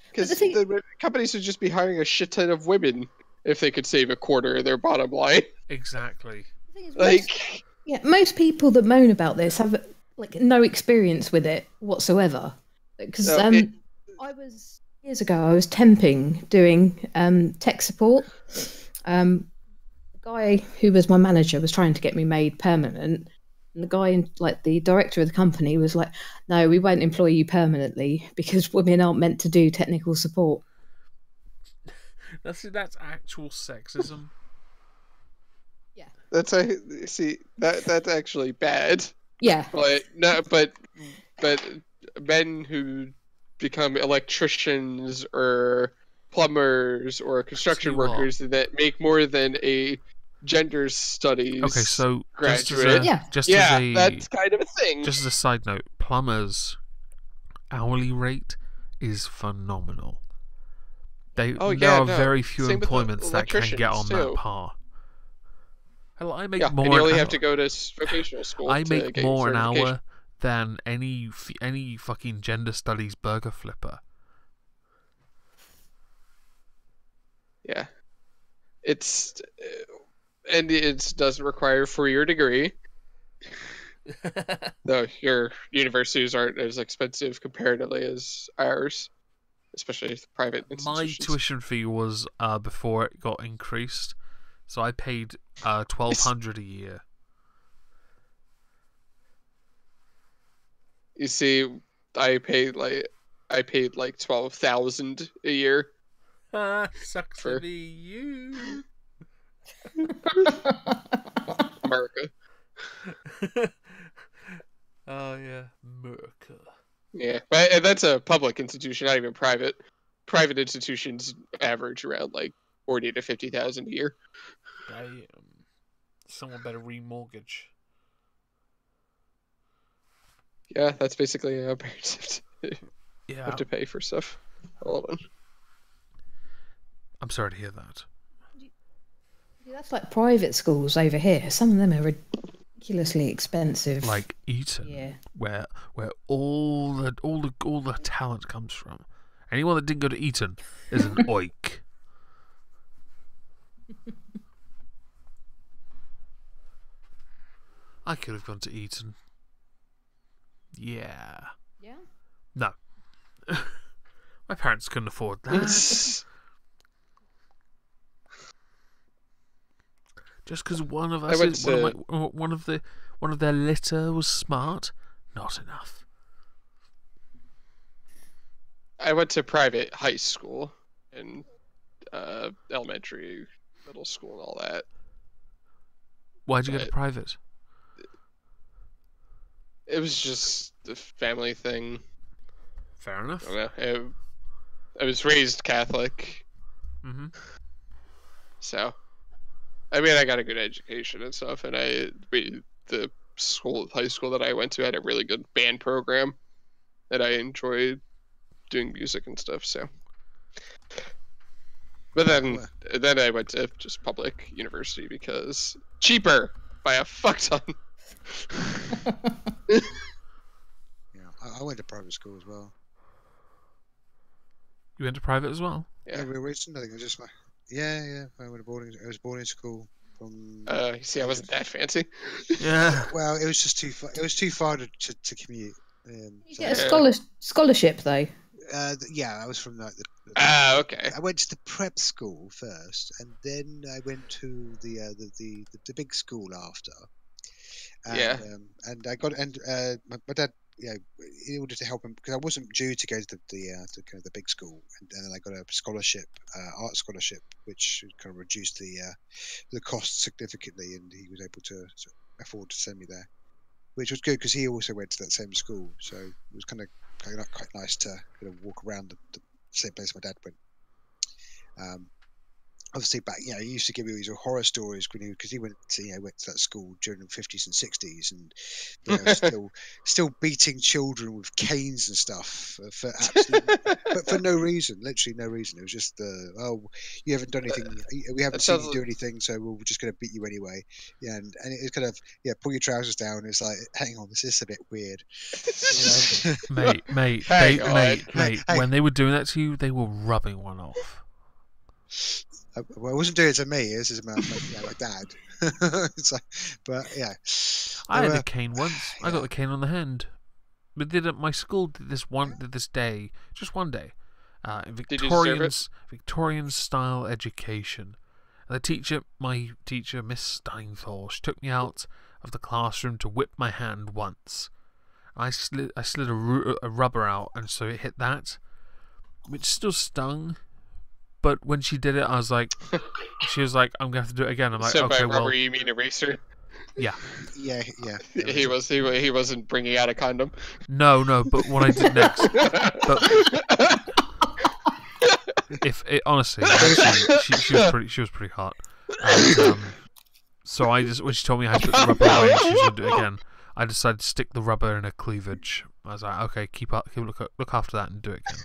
Because But the thing- the companies would just be hiring a shit ton of women if they could save a quarter of their bottom line. Exactly. the thing is, Like, most people that moan about this have like no experience with it whatsoever. Because No, I was years ago, I was temping doing tech support. The guy who was my manager was trying to get me made permanent. And the guy, like the director of the company, was like, "No, we won't employ you permanently because women aren't meant to do technical support." That's actual sexism. Yeah, that's that's actually bad. yeah, But men who become electricians or plumbers or construction Tell you what. workers that make more than a gender studies Okay, so graduate. just Yeah, as a that's kind of a thing. just as a side note, plumbers' hourly rate is phenomenal. There are very few Same with the employments that can get on electricians, that too. par. Hell, I make Yeah, more. and you only an have hour. to go to vocational school I to make get your more an certification. hour than any fucking gender studies burger flipper. Yeah, it's and it doesn't require a 4-year degree. Though your universities aren't as expensive comparatively as ours, especially the private My institutions. tuition fee was before it got increased, so I paid $1,200 a year. You see, I paid like 12,000 a year. Sucks For- to be you. America. Oh yeah, America. Yeah, but that's a public institution, not even private. Private institutions average around like 40 to 50,000 a year. Damn. Someone better remortgage. Yeah, that's basically how parents Yeah. have to pay for stuff. Hold on. I'm sorry to hear that. that's like private schools over here. Some of them are ridiculously expensive. Like Eton, Yeah. where all the talent comes from. Anyone that didn't go to Eton is an oik. I could have gone to Eton. Yeah. Yeah. No. My parents couldn't afford that. Just because one of us, one of their litter was smart, not enough. I went to private high school and elementary, middle school, and all that. Why'd you go to But private? it was just the family thing. Fair enough. I don't know. I was raised Catholic, Mm-hmm. so I mean I got a good education and stuff, and the high school that I went to had a really good band program that I enjoyed doing music and stuff. So, but then I went to just public university because cheaper by a fuck ton. Yeah, I went to private school as well. You went to private as well? Yeah. Yeah, we were recent. I think it was just my. Yeah. I went to boarding. It was boarding school. You see, I wasn't that fancy. Yeah. Well, it was just too far. It was too far to commute. You So, get a scholarship though. yeah, I was from like Okay. I went to the prep school first, and then I went to the big school after. And, Yeah. And I got my dad, in order to help him, because I wasn't due to go to the kind of the big school, and then I got a scholarship, art scholarship, which kind of reduced the cost significantly, and he was able to afford to send me there, which was good because he also went to that same school, so it was kind of quite nice to kind of walk around the same place my dad went. Obviously, back he used to give me these horror stories because he went to that school during the 50s and 60s, and they were still beating children with canes and stuff for but for no reason, literally no reason. It was just you haven't done anything, we haven't seen you do anything, so we're just going to beat you anyway. Yeah, and it was kind of pull your trousers down. It's like, hang on, this is a bit weird. Mate, when they were doing that to you, they were rubbing one off. Well, I wasn't doing it to me. This is my dad. It's like, but yeah, I had a cane once. I got the cane on the hand. We did it. My school did this day, just one day, Victorian style education. And my teacher, Miss Steinthal, she took me out of the classroom to whip my hand once. I slid a rubber out, and so it hit that, which still stung. But when she did it, I was like, she was like, "I'm gonna have to do it again." I'm like, so "Okay, by rubber, well." You mean eraser? Yeah. Yeah. He wasn't bringing out a condom. No. But what I did next, honestly, she was pretty hot. And, so when she told me I had to put the rubber away and she was gonna do it again, I decided to stick the rubber in her cleavage. I was like, "Okay, look after that and do it again."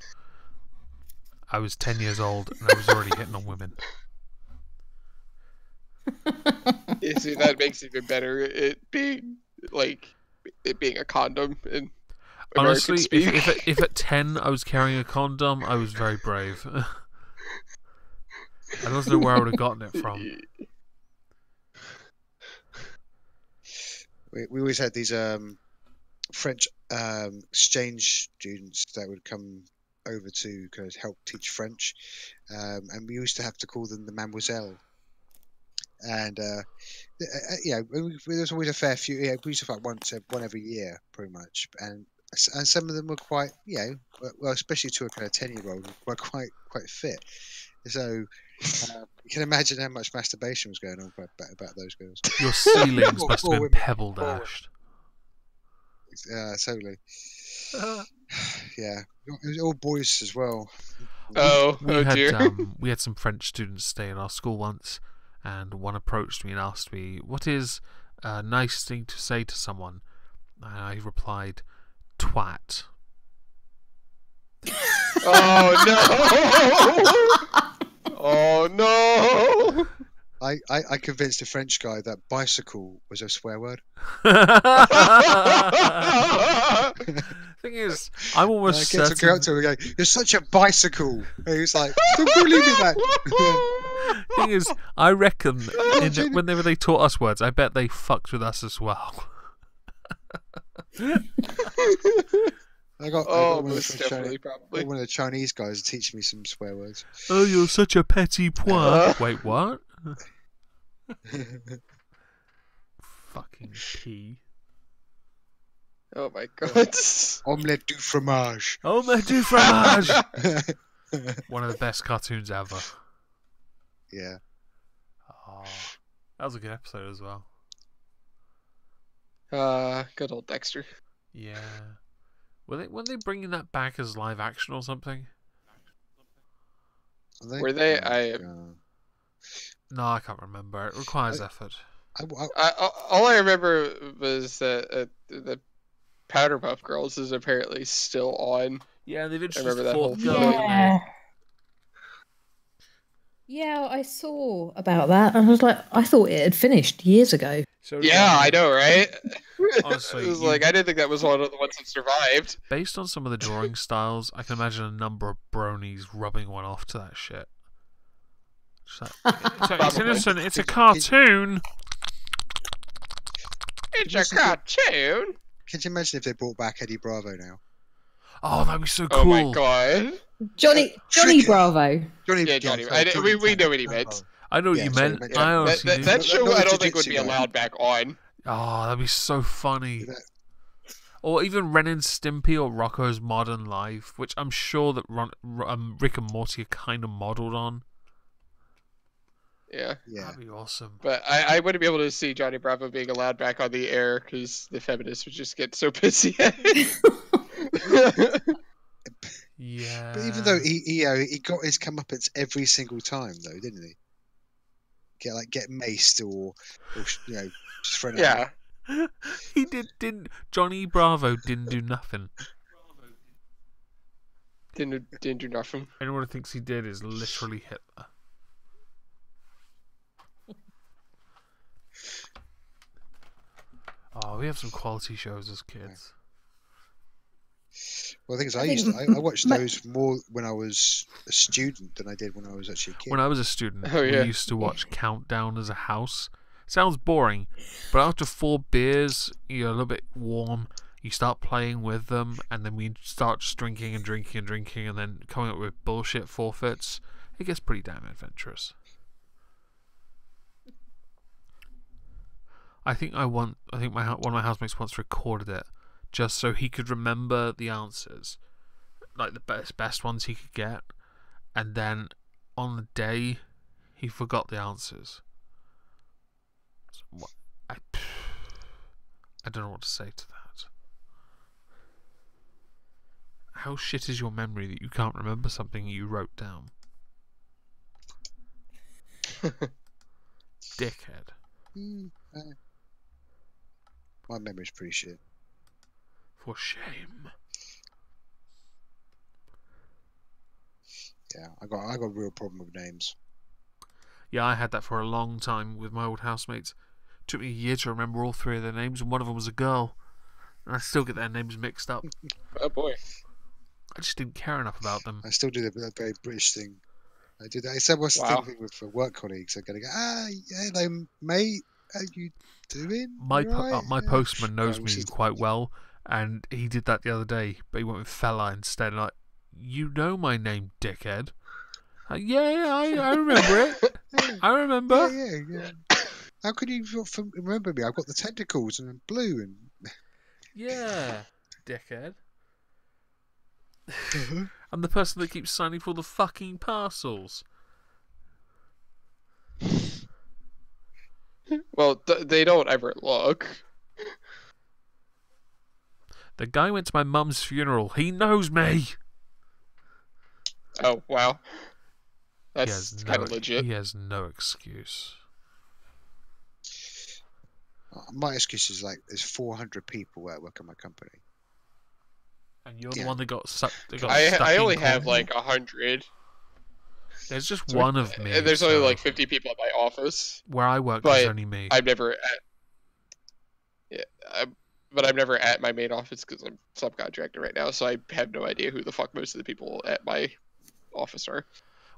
I was 10 years old and I was already hitting on women. You see, that makes it even better. It being a condom. In honestly, if at 10 I was carrying a condom, I was very brave. I don't know where I would have gotten it from. We always had these French exchange students that would come over to kind of help teach French, and we used to have to call them the Mademoiselle. And there's always a fair few. We used to have one every year, pretty much. And some of them were quite, well, especially to a kind of 10-year-old, were quite fit. So you can imagine how much masturbation was going on about those girls. Your ceilings must have been pebble dashed. Totally. Yeah, it was all boys as well. We had some French students stay in our school once, and one approached me and asked me, "What is a nice thing to say to someone?" And I replied, "Twat." Oh no! Oh no! I convinced a French guy that bicycle was a swear word. Thing is, I'm almost certain. Go up to him and go, "You're such a bicycle." And he's like, "Don't believe me that." Thing is, I reckon whenever they taught us words, I bet they fucked with us as well. I got one of the Chinese guys to teach me some swear words. Oh, you're such a petit pois. Wait, what? Fucking pea. Oh my god. Omelette du fromage. Omelette du fromage. One of the best cartoons ever. Yeah. Oh, that was a good episode as well. Good old Dexter. Yeah. Were they bringing that back as live action or something? Were they? No, I can't remember. It requires effort. All I remember was that the Powderpuff Girls is apparently still on. Yeah, they've introduced remember that whole thing. Yeah, I saw about that. I was like, I thought it had finished years ago. So yeah, I know, right? Honestly, it was I didn't think that was one of the ones that survived. Based on some of the drawing styles, I can imagine a number of bronies rubbing one off to that shit. It's innocent. It's a cartoon. It's a cartoon. Can you imagine if they brought back Eddie Bravo now? Oh, that'd be so cool. Oh my god. Johnny Cricket. Bravo. Yeah, Johnny. We know what he meant. I know what you meant. sorry, I honestly do. That show Not I the don't think would be jiu-jitsu guy. allowed back on. Oh, that'd be so funny. Or even Ren and Stimpy or Rocko's Modern Life, which I'm sure that Rick and Morty are kind of modelled on. Yeah. That'd be awesome. But I wouldn't be able to see Johnny Bravo being allowed back on the air because the feminists would just get so pissy at it. Yeah. But even though he got his comeuppance every single time, though, didn't he? Get maced or just thrown out. Yeah. He didn't. Johnny Bravo didn't do nothing. Didn't do nothing. Anyone who thinks he did is literally Hitler. Oh, we have some quality shows as kids. Well, the thing is, I I think watched those more when I was a student than I did when I was actually a kid. When I was a student, Oh, yeah. we used to watch Countdown as a house. Sounds boring, but after 4 beers, you're a little bit warm. You start playing with them, and then we start just drinking and drinking and drinking, and then coming up with bullshit forfeits. It gets pretty damn adventurous. I think one of my housemates once recorded it, just so he could remember the answers, like the best ones he could get, and then on the day he forgot the answers. I don't know what to say to that. How shit is your memory that you can't remember something you wrote down? Dickhead. My memory's pretty shit. For shame. Yeah, I got a real problem with names. Yeah, I had that for a long time with my old housemates. It took me a year to remember all 3 of their names, and one of them was a girl. And I still get their names mixed up. Oh boy. I just didn't care enough about them. I still do the very British thing. I do that. It's almost the Wow. thing with work colleagues. I'm going to go, hello, mate. How you doing? My You alright? my postman knows No, me she's- quite well, and he did that the other day, but he went with fella instead. Like, you know my name, dickhead. Yeah, I remember it. I remember. Yeah. How could you not remember me? I've got the tentacles and I'm blue and. Yeah, dickhead. I'm the person that keeps signing for the fucking parcels. Well, they don't ever look. The guy went to my mum's funeral. He knows me. Oh wow. He That's has kind of legit. He has no excuse. My excuse is like there's 400 people that work at my company. And you're the Yeah. one that got sucked. That got I stuck only in have Cornwall. like 100. There's just one of me. And there's only so like 50 people at my office. where I work. but There's only me. I'm never at. Yeah, but I'm never at my main office because I'm subcontractor right now, so I have no idea who the fuck most of the people at my office are.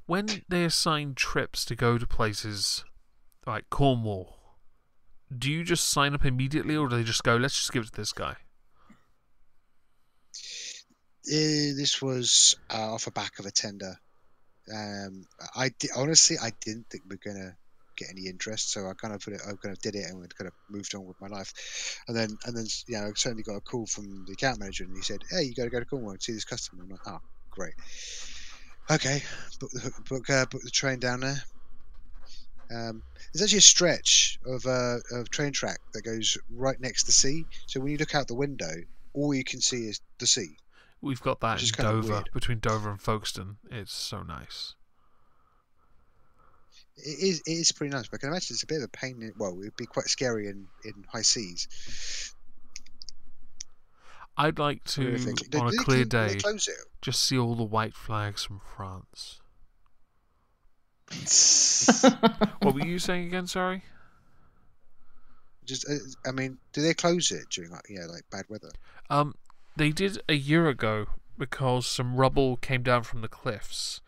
When they assign trips to go to places like Cornwall, do you just sign up immediately, or do they just go, let's just give it to this guy? This was off the back of a tender. Honestly, I didn't think we were gonna get any interest, so I kind of did it and we kind of moved on with my life. And then I certainly got a call from the account manager, and he said, "Hey, you got to go to Cornwall and see this customer." I'm like, "Oh, great. Okay, book the train down there." There's actually a stretch of train track that goes right next to the sea. So when you look out the window, all you can see is the sea. We've got that Which is in kind of Dover, weird. between Dover and Folkestone. It's so nice. It is pretty nice, but I can imagine it's a bit of a pain. It'd be quite scary in high seas. I'd like to, Horrific. on a Did they clear did they day, close it? just see all the white flags from France. What were you saying again, sorry? Just, I mean, do they close it during like bad weather? They did a year ago because some rubble came down from the cliffs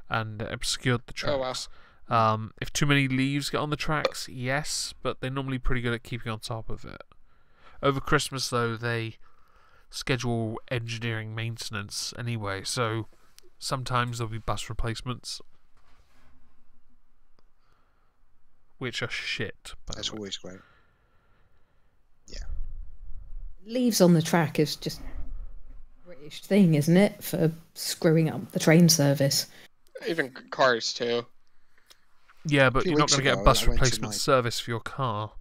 and obscured the Oh, wow. tracks. If too many leaves get on the tracks, yes, but they're normally pretty good at keeping on top of it. Over Christmas, though, they schedule engineering maintenance anyway, so sometimes there'll be bus replacements, which are shit. That's always great. Yeah. Leaves on the track is just a British thing, isn't it? For screwing up the train service. Even cars too. Yeah, but you're not going to get a bus I went to replacement service for your car.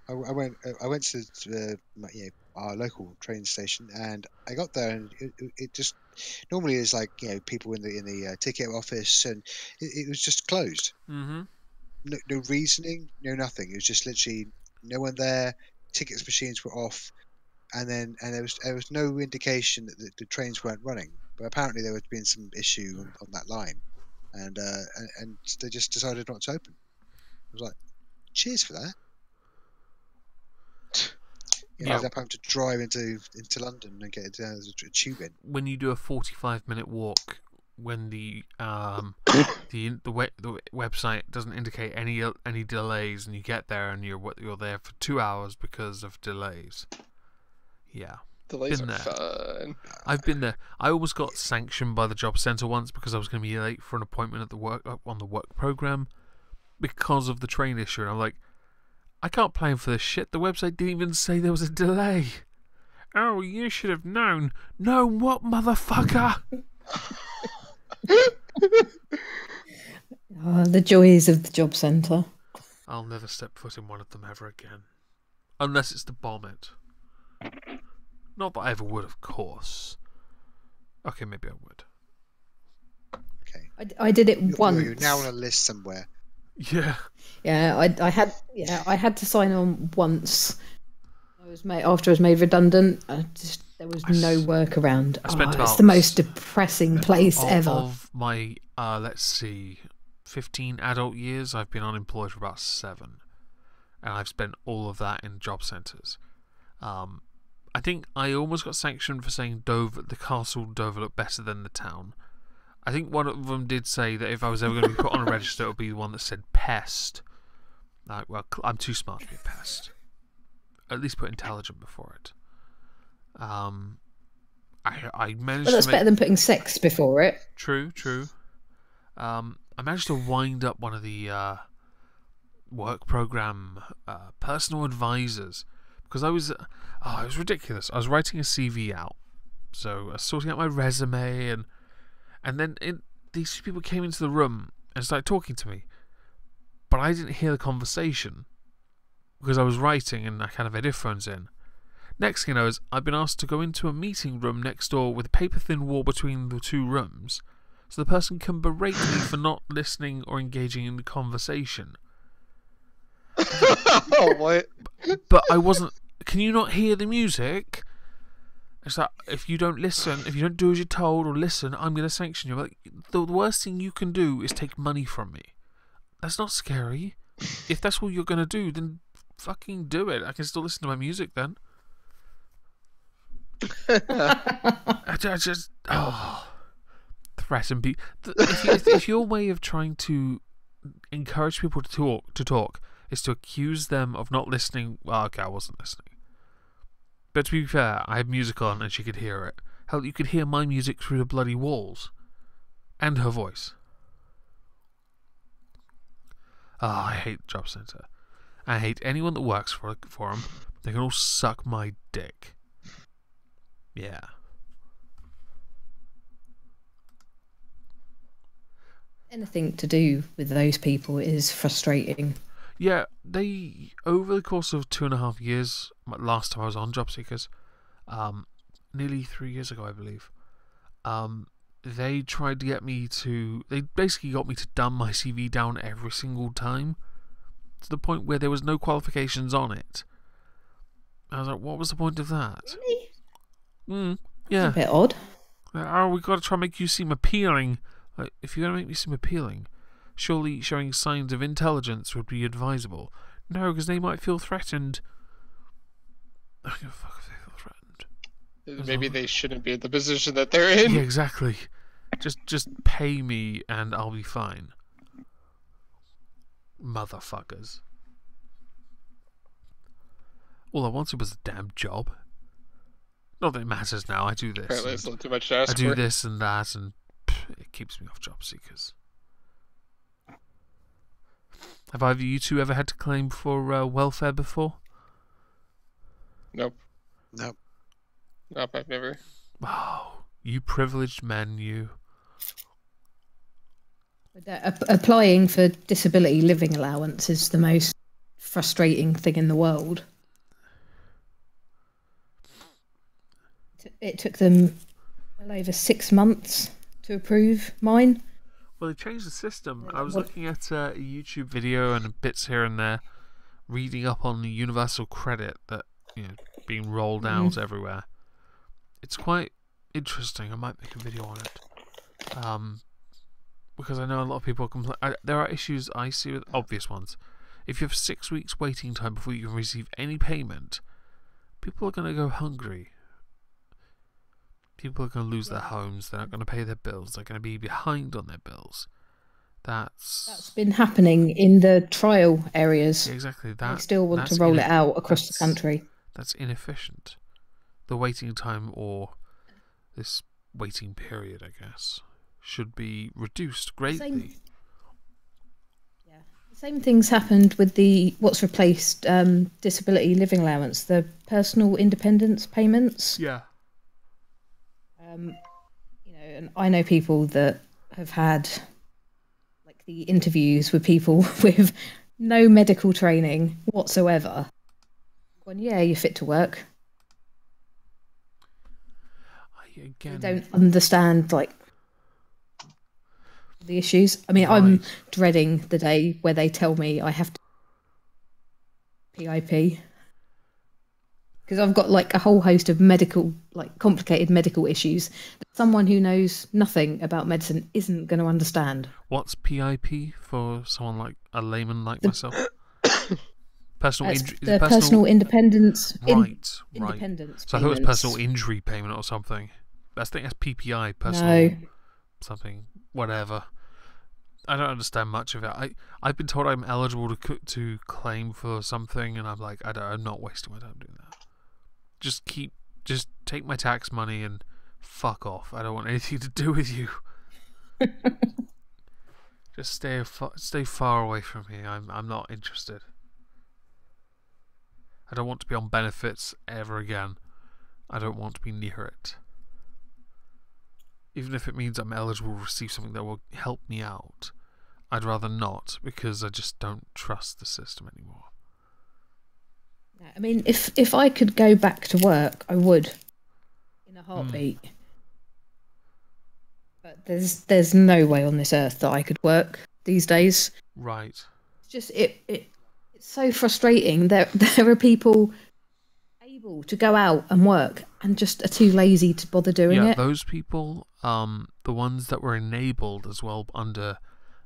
I went to our local train station, and I got there, and it just normally is like people in the ticket office, and it was just closed. Mm-hmm. No reasoning, no nothing. It was just literally no one there. Tickets machines were off, and there was no indication that the trains weren't running. But apparently there had been some issue on that line, and they just decided not to open. I was like, cheers for that. I ended up having to drive into London and get a tube in. When you do a 45-minute walk, when the website doesn't indicate any delays, and you get there and you're there for 2 hours because of delays. Yeah. Delays are fun. I've been there. I almost got sanctioned by the job centre once because I was going to be late for an appointment at the work program because of the train issue, and I'm like, I can't plan for this shit. The website didn't even say there was a delay. Oh, you should have known. Known what, motherfucker? The joys of the job centre. I'll never step foot in one of them ever again. Unless it's to bomb it. Not that I ever would, of course. Okay, maybe I would. Okay. I did it once. You're now on a list somewhere. Yeah. Yeah, I had to sign on once. After I was made redundant. There was no workaround. It's the most depressing place ever. Of my, let's see, 15 adult years, I've been unemployed for about 7, and I've spent all of that in job centres. I think I almost got sanctioned for saying the castle Dover looked better than the town. I think one of them did say that if I was ever going to be put on a register, it would be the one that said pest. Like, well, I'm too smart to be a pest. At least put intelligent before it. I managed. Well, that's to better than putting sex before it. True. I managed to wind up one of the work program personal advisors because it was ridiculous. I was writing a CV out, so I was sorting out my resume, and then these people came into the room and started talking to me, but I didn't hear the conversation because I was writing and I kind of had earphones in. Next thing you know is I've been asked to go into a meeting room next door with a paper-thin wall between the two rooms so the person can berate me for not listening or engaging in the conversation. Oh, what? But I wasn't... Can you not hear the music? It's like, if you don't listen, if you don't do as you're told or listen, I'm going to sanction you. Like, the worst thing you can do is take money from me. That's not scary. If that's what you're going to do, then fucking do it. I can still listen to my music then. I just threaten people. If your way of trying to encourage people to talk is to accuse them of not listening, well, okay, I wasn't listening. But to be fair, I had music on and she could hear it. Hell, you could hear my music through the bloody walls, and her voice. I hate the job centre. I hate anyone that works for them. They can all suck my dick. Yeah. Anything to do with those people is frustrating. Yeah, they, over the course of 2.5 years, last time I was on Job Seekers, nearly 3 years ago, I believe, they tried to get me to, they basically got me to dumb my CV down every single time, to the point where there was no qualifications on it. I was like, what was the point of that? Really? Yeah. It's a bit odd. Oh, we've got to try and make you seem appealing. Like, if you're going to make me seem appealing, surely showing signs of intelligence would be advisable. No, because they might feel threatened. I don't give a fuck if they feel threatened. Maybe they shouldn't be in the position that they're in. Yeah, exactly. Just pay me and I'll be fine. Motherfuckers. All I wanted was a damn job. Not that it matters now. I do this. Apparently, it's a little too much to ask I do for. this and that, and it keeps me off job seekers. Have either of you two ever had to claim for welfare before? Nope. Nope. Nope, I've never. Oh, you privileged men, you. Applying for disability living allowance is the most frustrating thing in the world. It took them well over 6 months to approve mine. Well, they changed the system. I was looking at a YouTube video and bits here and there, reading up on the universal credit that being rolled out everywhere. It's quite interesting. I might make a video on it. Because I know a lot of people complain. There are issues I see with obvious ones. If you have 6 weeks waiting time before you can receive any payment, people are going to go hungry. People are going to lose their homes. They're not going to pay their bills. They're going to be behind on their bills. That's been happening in the trial areas. Yeah, exactly. They still want to roll it out across the country. That's inefficient. The waiting time, or this waiting period, I guess, should be reduced greatly. Same things happened with what's replaced disability living allowance, the personal independence payments. Yeah. And I know people that have had like the interviews with people with no medical training whatsoever. Going, yeah, you're fit to work. Again, They don't understand like the issues. I mean, I'm dreading the day where they tell me I have to PIP. Because I've got like a whole host of complicated medical issues that someone who knows nothing about medicine isn't going to understand. What's PIP for someone like a layman like myself? Personal injury. Personal independence. Right. Independence. So I thought it was personal injury payment or something. I think that's PPI. Personal something. Whatever. I don't understand much of it. I've been told I'm eligible to claim for something, and I'm like, I'm not wasting my time doing that. Just take my tax money and fuck off. I don't want anything to do with you. Just stay far away from me. I'm not interested. I don't want to be on benefits ever again. I don't want to be near it. Even if it means I'm eligible to receive something that will help me out, I'd rather not, because I just don't trust the system anymore. I mean, if I could go back to work, I would, in a heartbeat. But there's no way on this earth that I could work these days. Right. It's just it's so frustrating. There are people able to go out and work and just are too lazy to bother doing it. Yeah, those people, the ones that were enabled as well under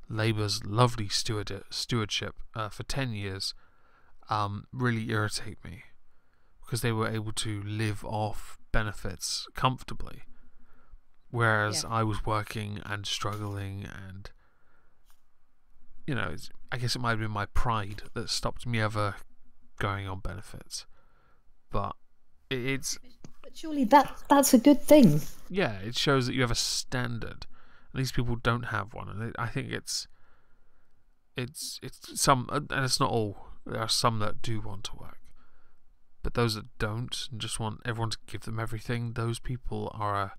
Labour's lovely stewardship for 10 years, really irritate me, because they were able to live off benefits comfortably, whereas I was working and struggling, and I guess it might have been my pride that stopped me ever going on benefits, but it's. But surely that's a good thing. Yeah, it shows that you have a standard. And these people don't have one, and I think it's some, and it's not all. There are some that do want to work, but those that don't and just want everyone to give them everything, those people are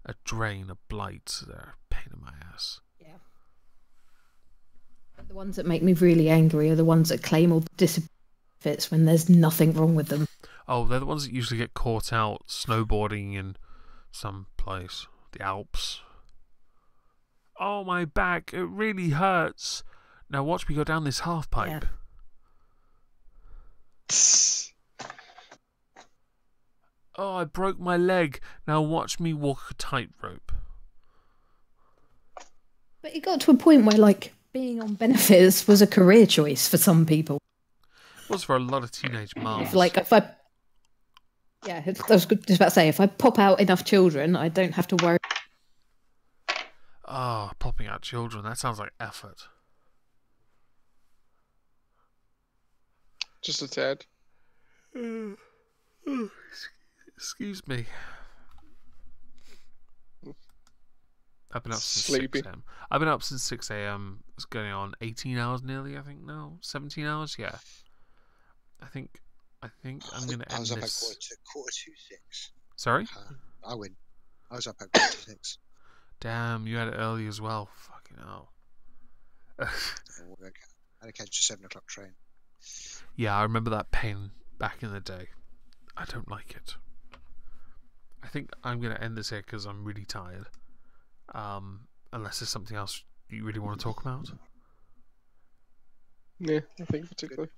a drain, a blight. They're a pain in my ass. Yeah. But the ones that make me really angry are the ones that claim all the disabilities when there's nothing wrong with them. Oh, they're the ones that usually get caught out snowboarding in some place, the Alps. Oh, my back, it really hurts. Now watch me go down this half pipe. Yeah. Oh, I broke my leg. Now watch me walk a tightrope. But it got to a point where, being on benefits was a career choice for some people. It was for a lot of teenage mums. I was just about to say, if I pop out enough children, I don't have to worry Oh, popping out children. That sounds like effort. Just a tad. Excuse me. I've been up since Sleepy. 6 a.m. I've been up since 6 a.m. It's going on 18 hours nearly, I think now. 17 hours, yeah. I think I'm going to I end was up at this. quarter to 6. Sorry? I win. I was up at quarter to 6. Damn, you had it early as well. Fucking hell. I had to catch a 7 o'clock train. Yeah, I remember that pain back in the day. I don't like it. I think I'm going to end this here because I'm really tired. Unless there's something else you really want to talk about. Yeah, I think particularly.